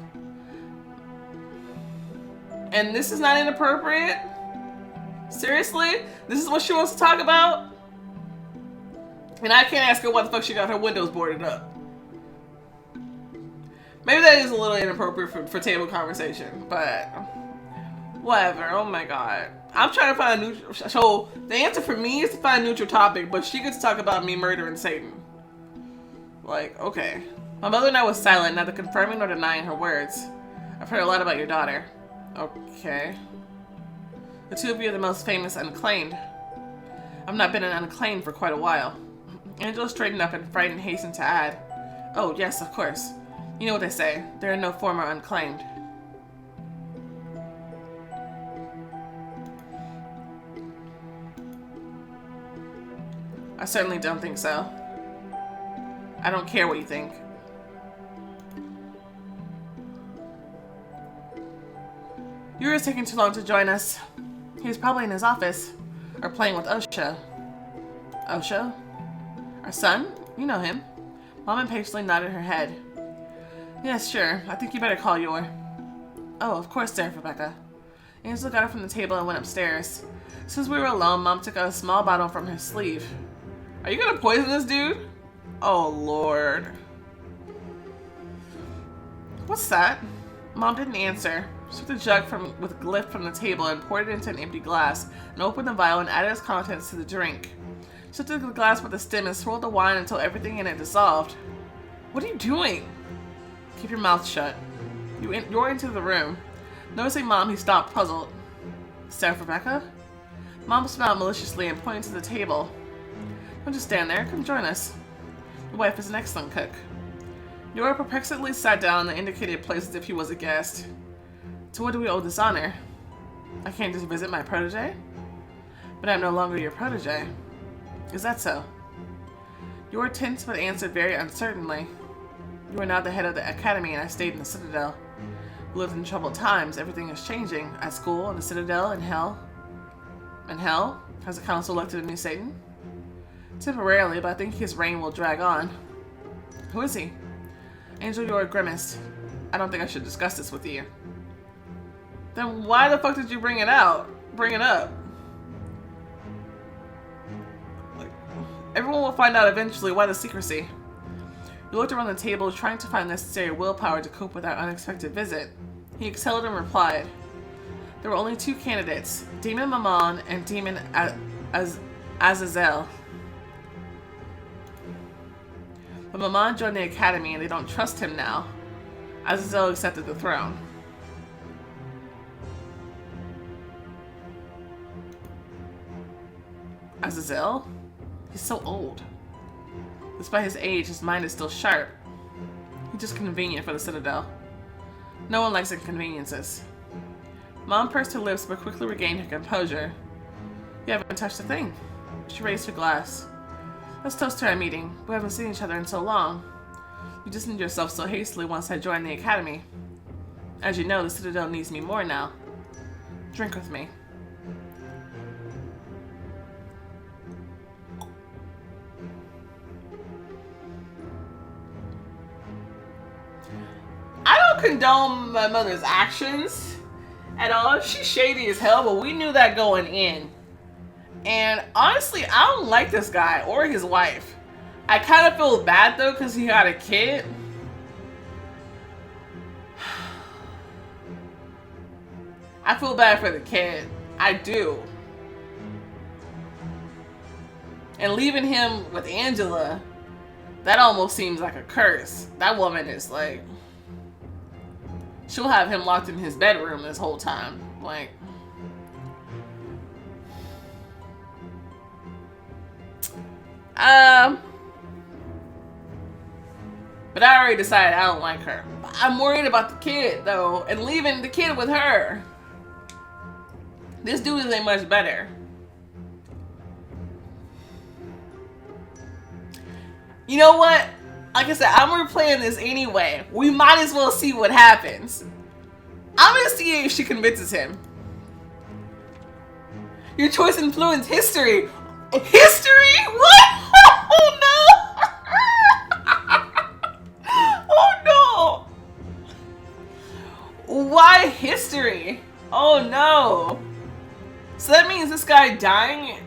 And this is not inappropriate? Seriously? This is what she wants to talk about? And I can't ask her what the fuck she got her windows boarded up. Maybe that is a little inappropriate for table conversation, but whatever. Oh my god. I'm trying to find a neutral. So the answer for me is to find a neutral topic, but she gets to talk about me murdering Satan. Like, okay. My mother and I was silent, neither confirming nor denying her words. I've heard a lot about your daughter. Okay. The two of you are the most famous unclaimed. I've not been an unclaimed for quite a while. Angela straightened up and frightened hastened to add, oh, yes, of course. You know what they say. There are no former unclaimed. I certainly don't think so. I don't care what you think. Yuri's taking too long to join us. He's probably in his office. Or playing with Osho. Osho? Our son? You know him. Mom impatiently nodded her head. Yes, sure. I think you better call Yor. Oh, of course, there, Rebecca. Angela got up from the table and went upstairs. Since we were alone, Mom took out a small bottle from her sleeve. Are you gonna poison this dude? Oh, Lord. What's that? Mom didn't answer. She took the jug with Glyph from the table and poured it into an empty glass and opened the vial and added its contents to the drink. She took the glass with the stem and swirled the wine until everything in it dissolved. What are you doing? Keep your mouth shut. You're into the room. Noticing Mom, he stopped, puzzled. Sarah Rebecca? Mom smiled maliciously and pointed to the table. Don't just stand there. Come join us. Your wife is an excellent cook. Yor perplexedly sat down in the indicated place as if he was a guest. To what do we owe this honor? I can't just visit my protege? But I'm no longer your protege. Is that so? Yor tensed but answered very uncertainly. You are now the head of the academy and I stayed in the Citadel. We lived in troubled times. Everything is changing. At school, in the Citadel, in hell. In hell? Has the council elected a new Satan? Temporarily, but I think his reign will drag on. Who is he? Angel Yor grimaced. I don't think I should discuss this with you. Then why the fuck did you bring it out? Bring it up? Like, everyone will find out eventually. Why the secrecy? He looked around the table, trying to find necessary willpower to cope with our unexpected visit. He exhaled and replied. There were only two candidates, Demon Mammon and Demon Azazel. But Mammon joined the academy and they don't trust him now. Azazel accepted the throne. Azazel? He's so old. Despite his age, his mind is still sharp. He's just convenient for the Citadel. No one likes inconveniences. Mom pursed her lips but quickly regained her composure. You haven't touched a thing. She raised her glass. Let's toast to our meeting. We haven't seen each other in so long. You distanced yourself so hastily once I joined the academy. As you know, the Citadel needs me more now. Drink with me. I don't condone my mother's actions at all. She's shady as hell, but we knew that going in. And honestly, I don't like this guy or his wife. I kind of feel bad though because he had a kid. I feel bad for the kid. I do. And leaving him with Angela, that almost seems like a curse. That woman is like... She'll have him locked in his bedroom this whole time. Like... But I already decided I don't like her. I'm worried about the kid, though, and leaving the kid with her. This dude isn't much better. You know what? Like I said, I'm replaying this anyway. We might as well see what happens. I'm gonna see if she convinces him. Your choice influenced history. History? What? Oh no! Oh no! Why history? Oh guy dying?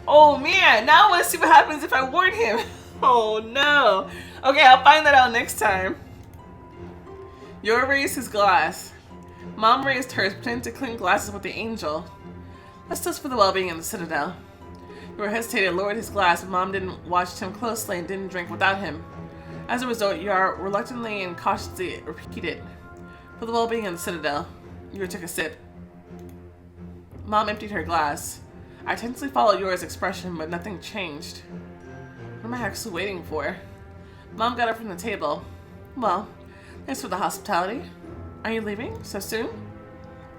Oh man, now I want to see what happens if I warn him. Oh no. Okay, I'll find that out next time. Yor raised his glass. Mom raised hers, pretending to clink glasses with the angel. Let's toast for the well-being in the Citadel. Yor hesitated, lowered his glass, but Mom didn't watch him closely and didn't drink without him. As a result, Yor reluctantly and cautiously repeated, for the well-being in the Citadel. Yor took a sip. Mom emptied her glass. I tensely followed Yor's expression, but nothing changed. What am I actually waiting for? Mom got up from the table. Well, thanks for the hospitality. Are you leaving so soon?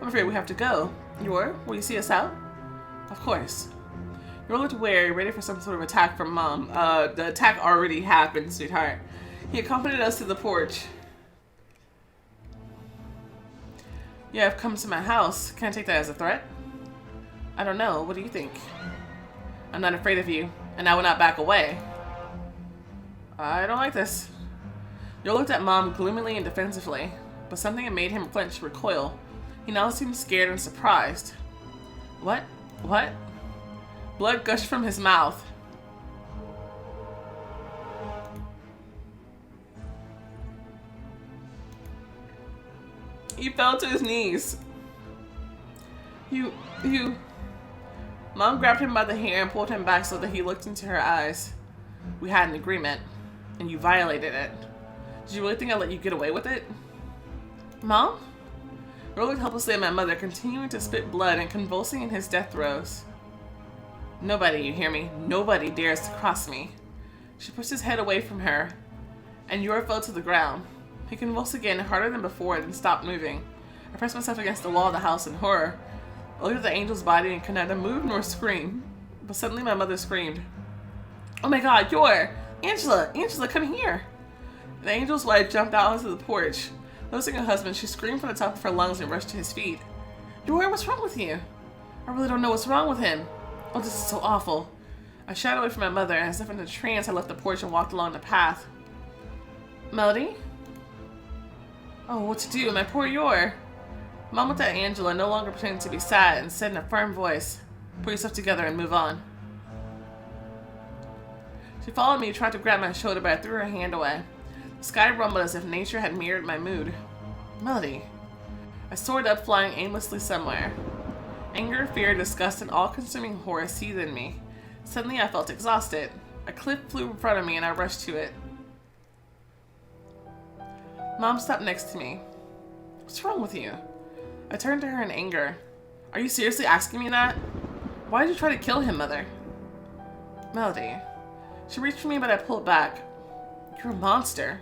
I'm afraid we have to go. Yor, will you see us out? Of course. Yor looked wary, ready for some sort of attack from Mom. The attack already happened, sweetheart. He accompanied us to the porch. You have come to my house. Can I take that as a threat? I don't know. What do you think? I'm not afraid of you, and I will not back away. I don't like this. Yor looked at Mom gloomily and defensively, but something that made him flinch recoil. He now seemed scared and surprised. What? What? Blood gushed from his mouth. He fell to his knees. You... Mom grabbed him by the hair and pulled him back so that he looked into her eyes. We had an agreement, and you violated it. Did you really think I'd let you get away with it? Mom? Yor looked helplessly at my mother, continuing to spit blood and convulsing in his death throes. Nobody, you hear me? Nobody dares to cross me. She pushed his head away from her, and Yor fell to the ground. He convulsed again, harder than before, then stopped moving. I pressed myself against the wall of the house in horror. I looked at the angel's body and could neither move nor scream. But suddenly my mother screamed. Oh my god, Yor! Angela! Angela, come here! The angel's wife jumped out onto the porch. Noticing her husband, she screamed from the top of her lungs and rushed to his feet. Yor, what's wrong with you? I really don't know what's wrong with him. Oh, this is so awful. I shied away from my mother, and as if in a trance, I left the porch and walked along the path. Melody? Oh, what to do? My poor Yor. Mom looked at Angela, no longer pretending to be sad, and said in a firm voice, "Pull yourself together and move on." She followed me, tried to grab my shoulder, but I threw her hand away. The sky rumbled as if nature had mirrored my mood. Melody. I soared up, flying aimlessly somewhere. Anger, fear, disgust, and all-consuming horror seethed in me. Suddenly, I felt exhausted. A cliff flew in front of me, and I rushed to it. Mom stopped next to me. What's wrong with you? I turned to her in anger. Are you seriously asking me that? Why did you try to kill him, Mother? Melody. She reached for me, but I pulled back. You're a monster.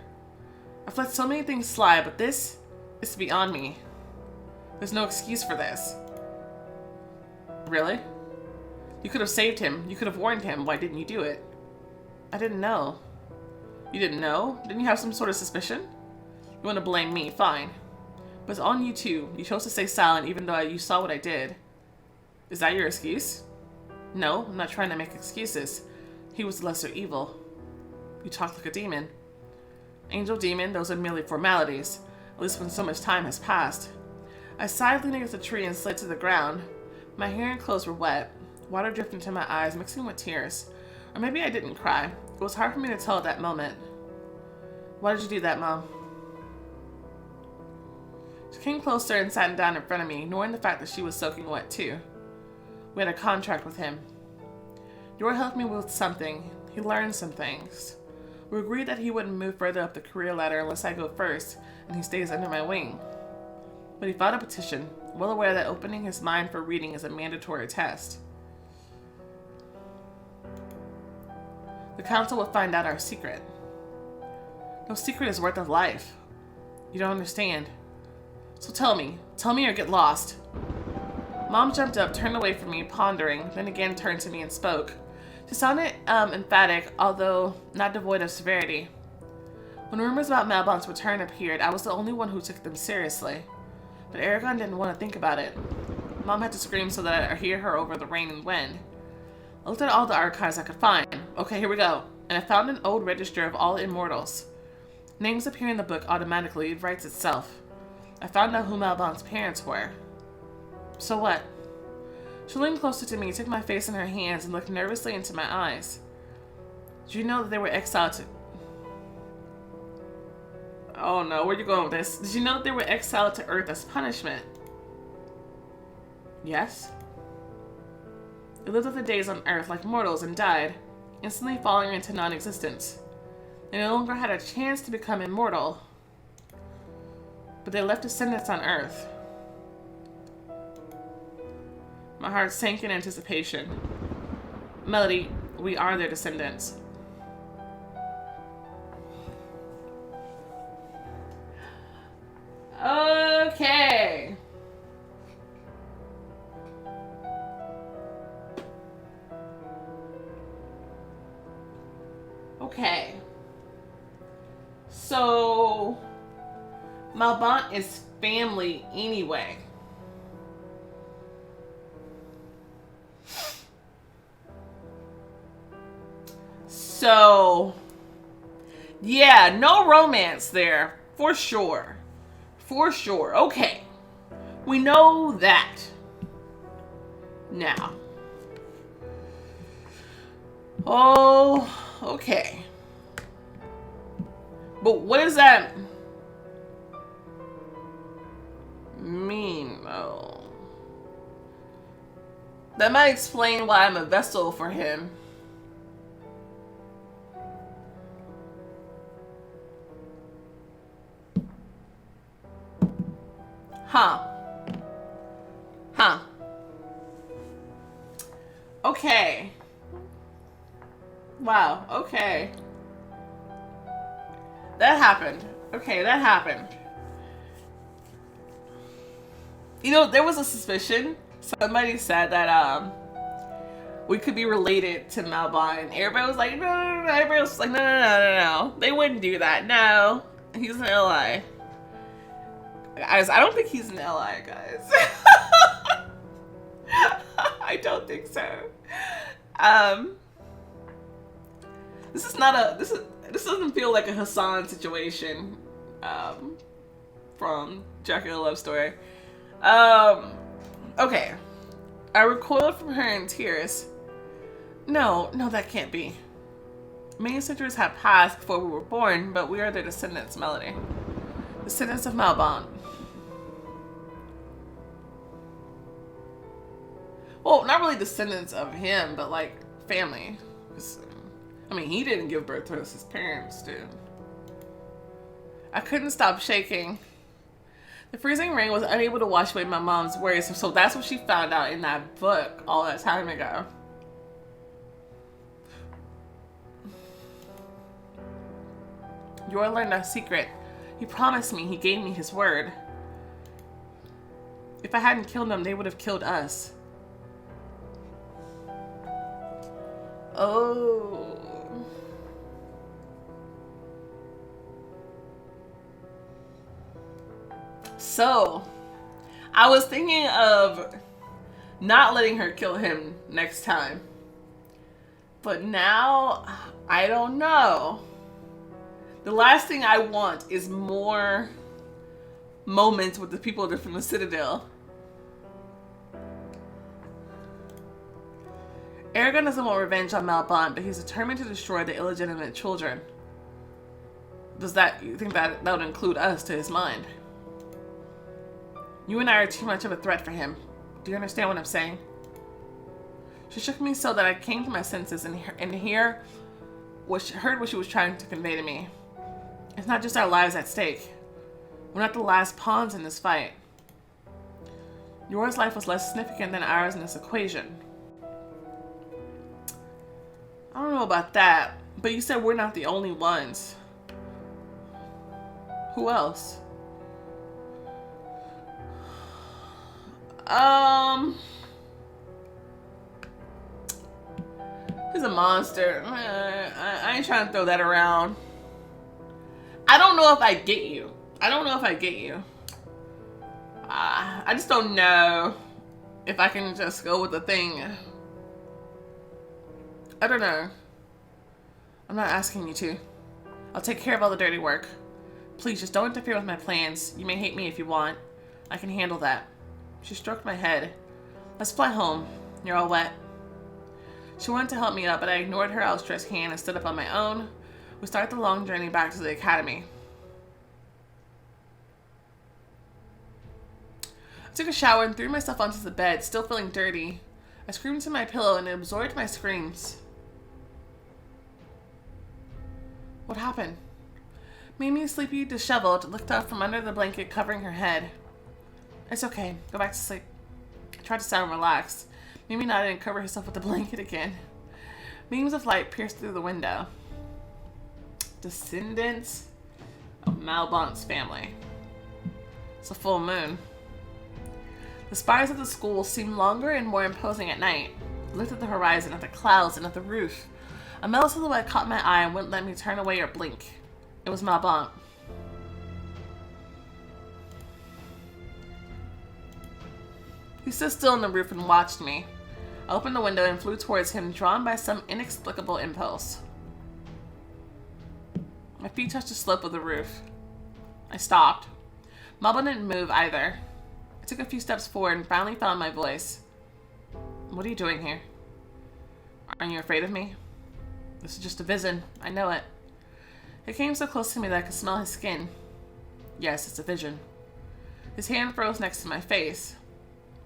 I've let so many things slide, but this is beyond me. There's no excuse for this. Really? You could have saved him. You could have warned him. Why didn't you do it? I didn't know. You didn't know? Didn't you have some sort of suspicion? You want to blame me? Fine. But it's on you too. You chose to stay silent even though you saw what I did. Is that your excuse? No, I'm not trying to make excuses. He was the lesser evil. You talk like a demon. Angel, demon, those are merely formalities. At least when so much time has passed. I sighed, leaning against the tree and slid to the ground. My hair and clothes were wet. Water dripped into my eyes, mixing with tears. Or maybe I didn't cry. It was hard for me to tell at that moment. Why did you do that, Mom? She came closer and sat down in front of me, ignoring the fact that she was soaking wet too. We had a contract with him. Yor helped me with something. He learned some things. We agreed that he wouldn't move further up the career ladder unless I go first, and he stays under my wing. But he filed a petition, well aware that opening his mind for reading is a mandatory test. The council will find out our secret. No secret is worth a life. You don't understand. So tell me or get lost. Mom jumped up, turned away from me, pondering, then again turned to me and spoke. She sounded emphatic, although not devoid of severity. When rumors about Malbon's return appeared, I was the only one who took them seriously. But Aragon didn't want to think about it. Mom had to scream so that I'd hear her over the rain and wind. I looked at all the archives I could find. Okay, here we go. And I found an old register of all immortals. Names appear in the book automatically. It writes itself. I found out who Malbon's parents were. So what? She leaned closer to me, took my face in her hands, and looked nervously into my eyes. Did you know that they were exiled to... Oh no, where are you going with this? Did you know that they were exiled to Earth as punishment? Yes. They lived out their days on Earth like mortals and died, instantly falling into non-existence. They no longer had a chance to become immortal, but they left descendants on Earth. My heart sank in anticipation. Melody, we are their descendants. Okay. Okay. So, Malbon is family anyway. So, yeah, no romance there, for sure. For sure. Okay. We know that. Now. Oh, okay. But what does that mean, though? That might explain why I'm a vessel for him. Huh. Huh. Okay. Wow, okay. That happened. Okay, that happened. You know, there was a suspicion. Somebody said that we could be related to Malbon. Everybody was like, no. Everybody was like, no. They wouldn't do that. No. He's an ally. Guys, I don't think he's an ally, guys. I don't think so. This is not a this doesn't feel like a Hassan situation from Dracula Love Story. Okay. I recoiled from her in tears. No, that can't be. Many centuries have passed before we were born, but we are their descendants, Melody. Descendants of Malbon. Well, not really descendants of him, but like family. I mean, he didn't give birth to us, his parents did. I couldn't stop shaking. The freezing rain was unable to wash away my mom's worries, so that's what she found out in that book all that time ago. Yor learned our secret. He promised me, he gave me his word. If I hadn't killed them, they would have killed us. Oh. So, I was thinking of not letting her kill him next time. But now, I don't know. The last thing I want is more moments with the people from the Citadel. Eragon doesn't want revenge on Malbon, but he's determined to destroy the illegitimate children. You think that would include us to his mind? You and I are too much of a threat for him. Do you understand what I'm saying? She shook me so that I came to my senses and heard what she was trying to convey to me. It's not just our lives at stake. We're not the last pawns in this fight. Yor's life was less significant than ours in this equation. I don't know about that, but you said we're not the only ones. Who else? He's a monster. I ain't trying to throw that around. I don't know if I get you. I just don't know if I can just go with the thing. I don't know. I'm not asking you to. I'll take care of all the dirty work. Please, just don't interfere with my plans. You may hate me if you want. I can handle that. She stroked my head. Let's fly home. You're all wet. She wanted to help me up, but I ignored her outstretched hand and stood up on my own. We started the long journey back to the academy. I took a shower and threw myself onto the bed, still feeling dirty. I screamed into my pillow and it absorbed my screams. What happened? Mimi, sleepy, disheveled, looked up from under the blanket covering her head. It's okay. Go back to sleep. I tried to sound relaxed. Mimi nodded and covered herself with the blanket again. Beams of light pierced through the window. Descendants of Malbont's family. It's a full moon. The spires of the school seemed longer and more imposing at night. I looked at the horizon, at the clouds, and at the roof. A metal silhouette caught my eye and wouldn't let me turn away or blink. It was Malbont. He stood still on the roof and watched me. I opened the window and flew towards him, drawn by some inexplicable impulse. My feet touched the slope of the roof. I stopped. Malbont didn't move either. I took a few steps forward and finally found my voice. What are you doing here? Aren't you afraid of me? This is just a vision. I know it. It came so close to me that I could smell his skin. Yes, it's a vision. His hand froze next to my face.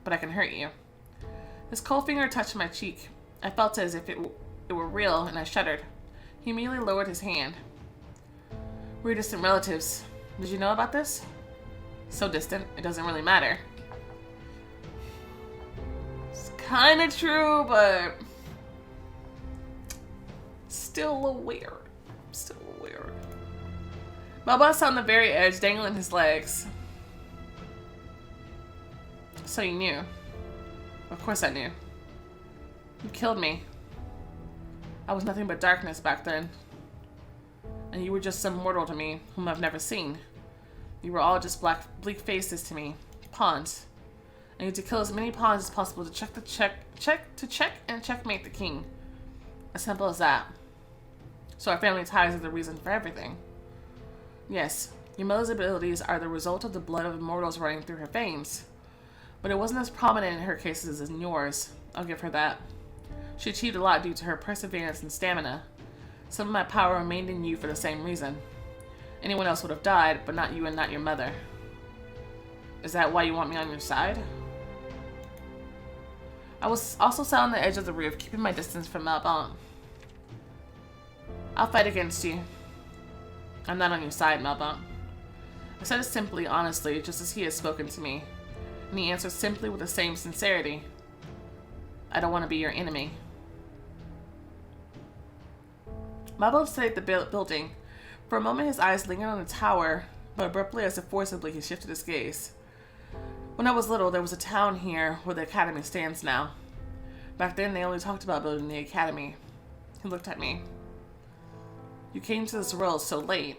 But I can hurt you. His cold finger touched my cheek. I felt it as if it were real, and I shuddered. He immediately lowered his hand. We're distant relatives. Did you know about this? So distant, it doesn't really matter. It's kind of true, but still a little weird. Malbont's on the very edge, dangling his legs. So you knew. Of course I knew. You killed me. I was nothing but darkness back then. And you were just some mortal to me, whom I've never seen. You were all just bleak faces to me. Pawns. I need to kill as many pawns as possible to check and checkmate the king. As simple as that. So our family ties are the reason for everything. Yes, your mother's abilities are the result of the blood of immortals running through her veins. But it wasn't as prominent in her cases as in yours. I'll give her that. She achieved a lot due to her perseverance and stamina. Some of my power remained in you for the same reason. Anyone else would have died, but not you and not your mother. Is that why you want me on your side? I was also sat on the edge of the roof, keeping my distance from Malbont. I'll fight against you. I'm not on your side, Malbont. I said it simply, honestly, just as he had spoken to me. And he answered simply with the same sincerity. I don't want to be your enemy. Malbont stayed at the building. For a moment his eyes lingered on the tower, but abruptly as if forcibly he shifted his gaze. When I was little, there was a town here where the academy stands now. Back then they only talked about building the academy. He looked at me. You came to this world so late.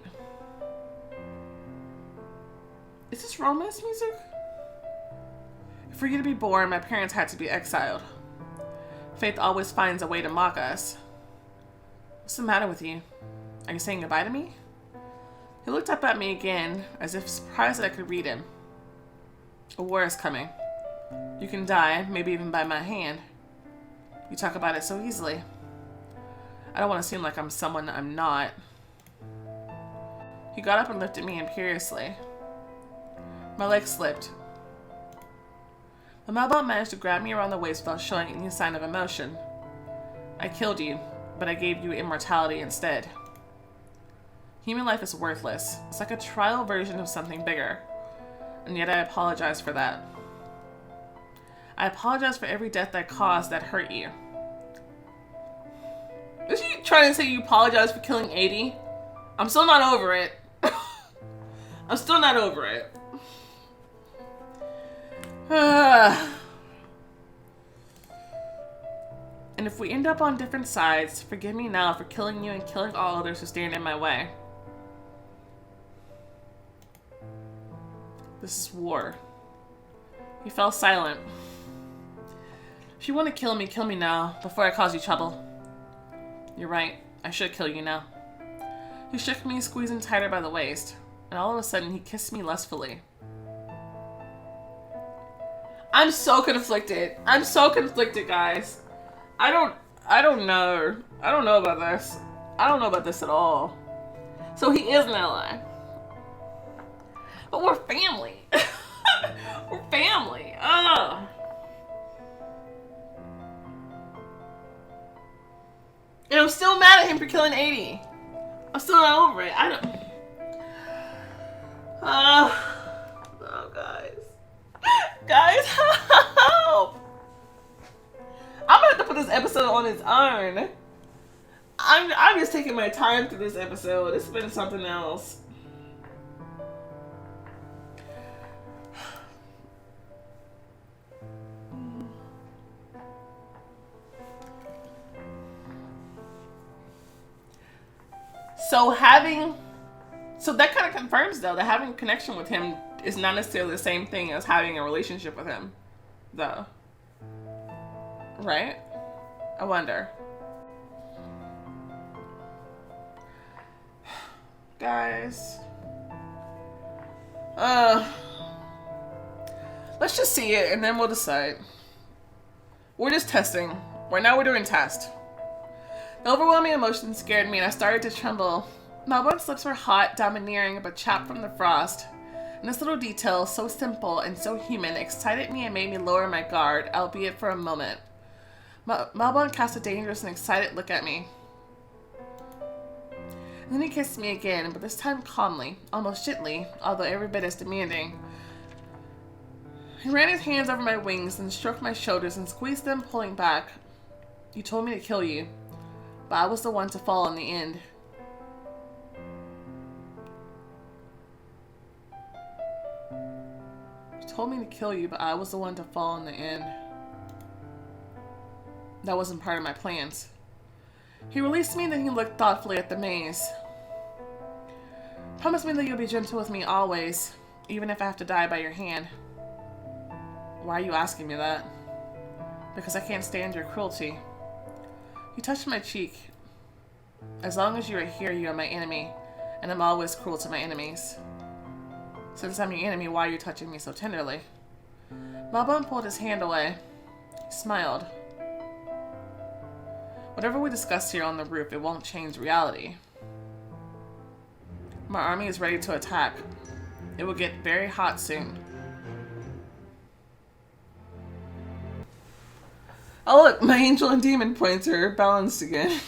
Is this romance music? For you to be born, my parents had to be exiled. Fate always finds a way to mock us. What's the matter with you? Are you saying goodbye to me? He looked up at me again, as if surprised that I could read him. A war is coming. You can die, maybe even by my hand. You talk about it so easily. I don't want to seem like I'm someone I'm not. He got up and looked at me imperiously. My leg slipped. But Malbont managed to grab me around the waist without showing any sign of emotion. I killed you, but I gave you immortality instead. Human life is worthless. It's like a trial version of something bigger. And yet I apologize for that. I apologize for every death I caused that hurt you. Is she trying to say you apologize for killing 80? I'm still not over it. I'm still not over it. And if we end up on different sides, forgive me now for killing you and killing all others who stand in my way. This is war. He fell silent. If you want to kill me now, before I cause you trouble. You're right. I should kill you now. He shook me, squeezing tighter by the waist. and all of a sudden he kissed me lustfully. I'm so conflicted. I'm so conflicted, guys. I don't know. I don't know about this. I don't know about this at all. So he is an ally. But we're family. We're family. Ugh. And I'm still mad at him for killing 80. I'm still not over it. I don't... Oh, guys. Guys, help! I'm gonna have to put this episode on its own. I'm just taking my time through this episode. It's been something else. So that kind of confirms, though, that having a connection with him is not necessarily the same thing as having a relationship with him, though. Right? I wonder. Guys. Let's just see it and then we'll decide. We're just testing. Right now we're doing test. The overwhelming emotion scared me and I started to tremble. Malbon's lips were hot, domineering, but chapped from the frost. And this little detail, so simple and so human, excited me and made me lower my guard, albeit for a moment. Malbon cast a dangerous and excited look at me. And then he kissed me again, but this time calmly, almost gently, although every bit as demanding. He ran his hands over my wings and stroked my shoulders and squeezed them, pulling back. You told me to kill you, but I was the one to fall in the end. You told me to kill you, but I was the one to fall in the end. That wasn't part of my plans. He released me, then he looked thoughtfully at the maze. Promise me that you'll be gentle with me always, even if I have to die by your hand. Why are you asking me that? Because I can't stand your cruelty. You touched my cheek. As long as you are here, you are my enemy, and I'm always cruel to my enemies. Since I'm your enemy, why are you touching me so tenderly? Malbon pulled his hand away. He smiled. Whatever we discuss here on the roof, it won't change reality. My army is ready to attack. It will get very hot soon. Oh look, my angel and demon points are balanced again.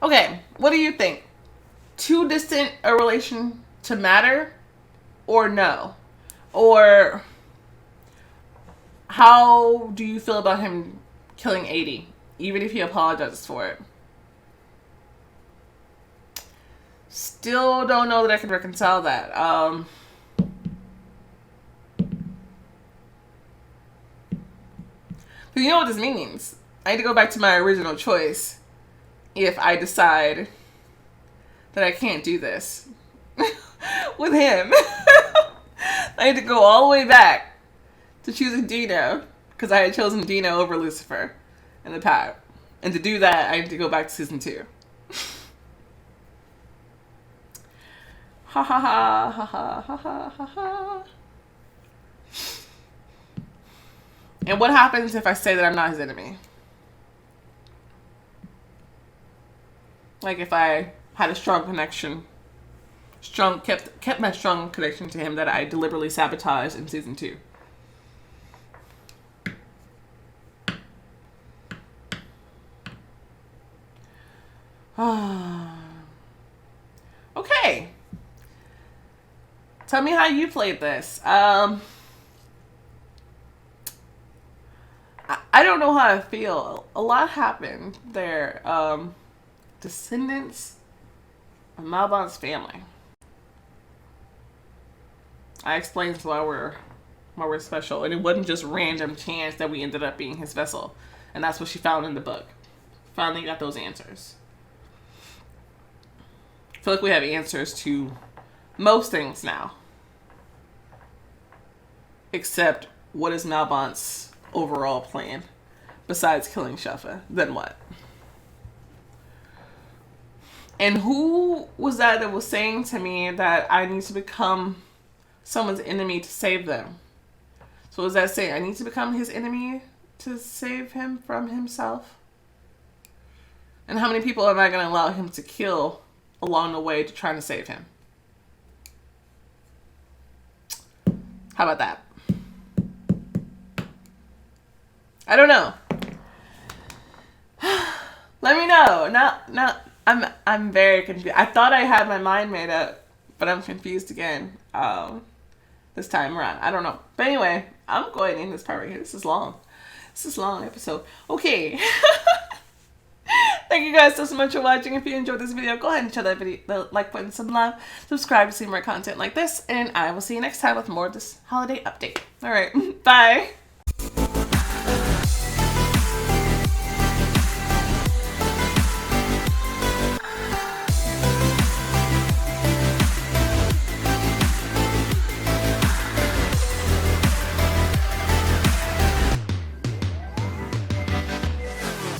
Okay, what do you think? Too distant a relation to matter? Or no? Or how do you feel about him killing 80, even if he apologizes for it? Still don't know that I can reconcile that. But you know what this means? I need to go back to my original choice if I decide that I can't do this with him. I had to go all the way back to choosing Dino because I had chosen Dino over Lucifer in the past. And to do that, I had to go back to season 2. Ha ha ha ha ha ha ha ha ha. And what happens if I say that I'm not his enemy? Like if I had a strong connection, kept my strong connection to him that I deliberately sabotaged in season 2. Okay. Tell me how you played this. I don't know how I feel. A lot happened there. Descendants of Malbon's family. I explained why we're special, and it wasn't just random chance that we ended up being his vessel, and that's what she found in the book. Finally got those answers. I feel like we have answers to most things now, except what is Malbon's overall plan. besides killing Shafa, then what? And who was that was saying to me that I need to become someone's enemy to save them? So was that saying I need to become his enemy to save him from himself? And how many people am I going to allow him to kill along the way to trying to save him? How about that? I don't know. Let me know. Now I'm very confused. I thought I had my mind made up, but I'm confused again. This time around. I don't know. But anyway, I'm going to end this part right here. This is long. This is a long episode. Okay. Thank you guys so much for watching. If you enjoyed this video, go ahead and show that video the like button, some love, subscribe to see more content like this, and I will see you next time with more of this holiday update. All right. Bye.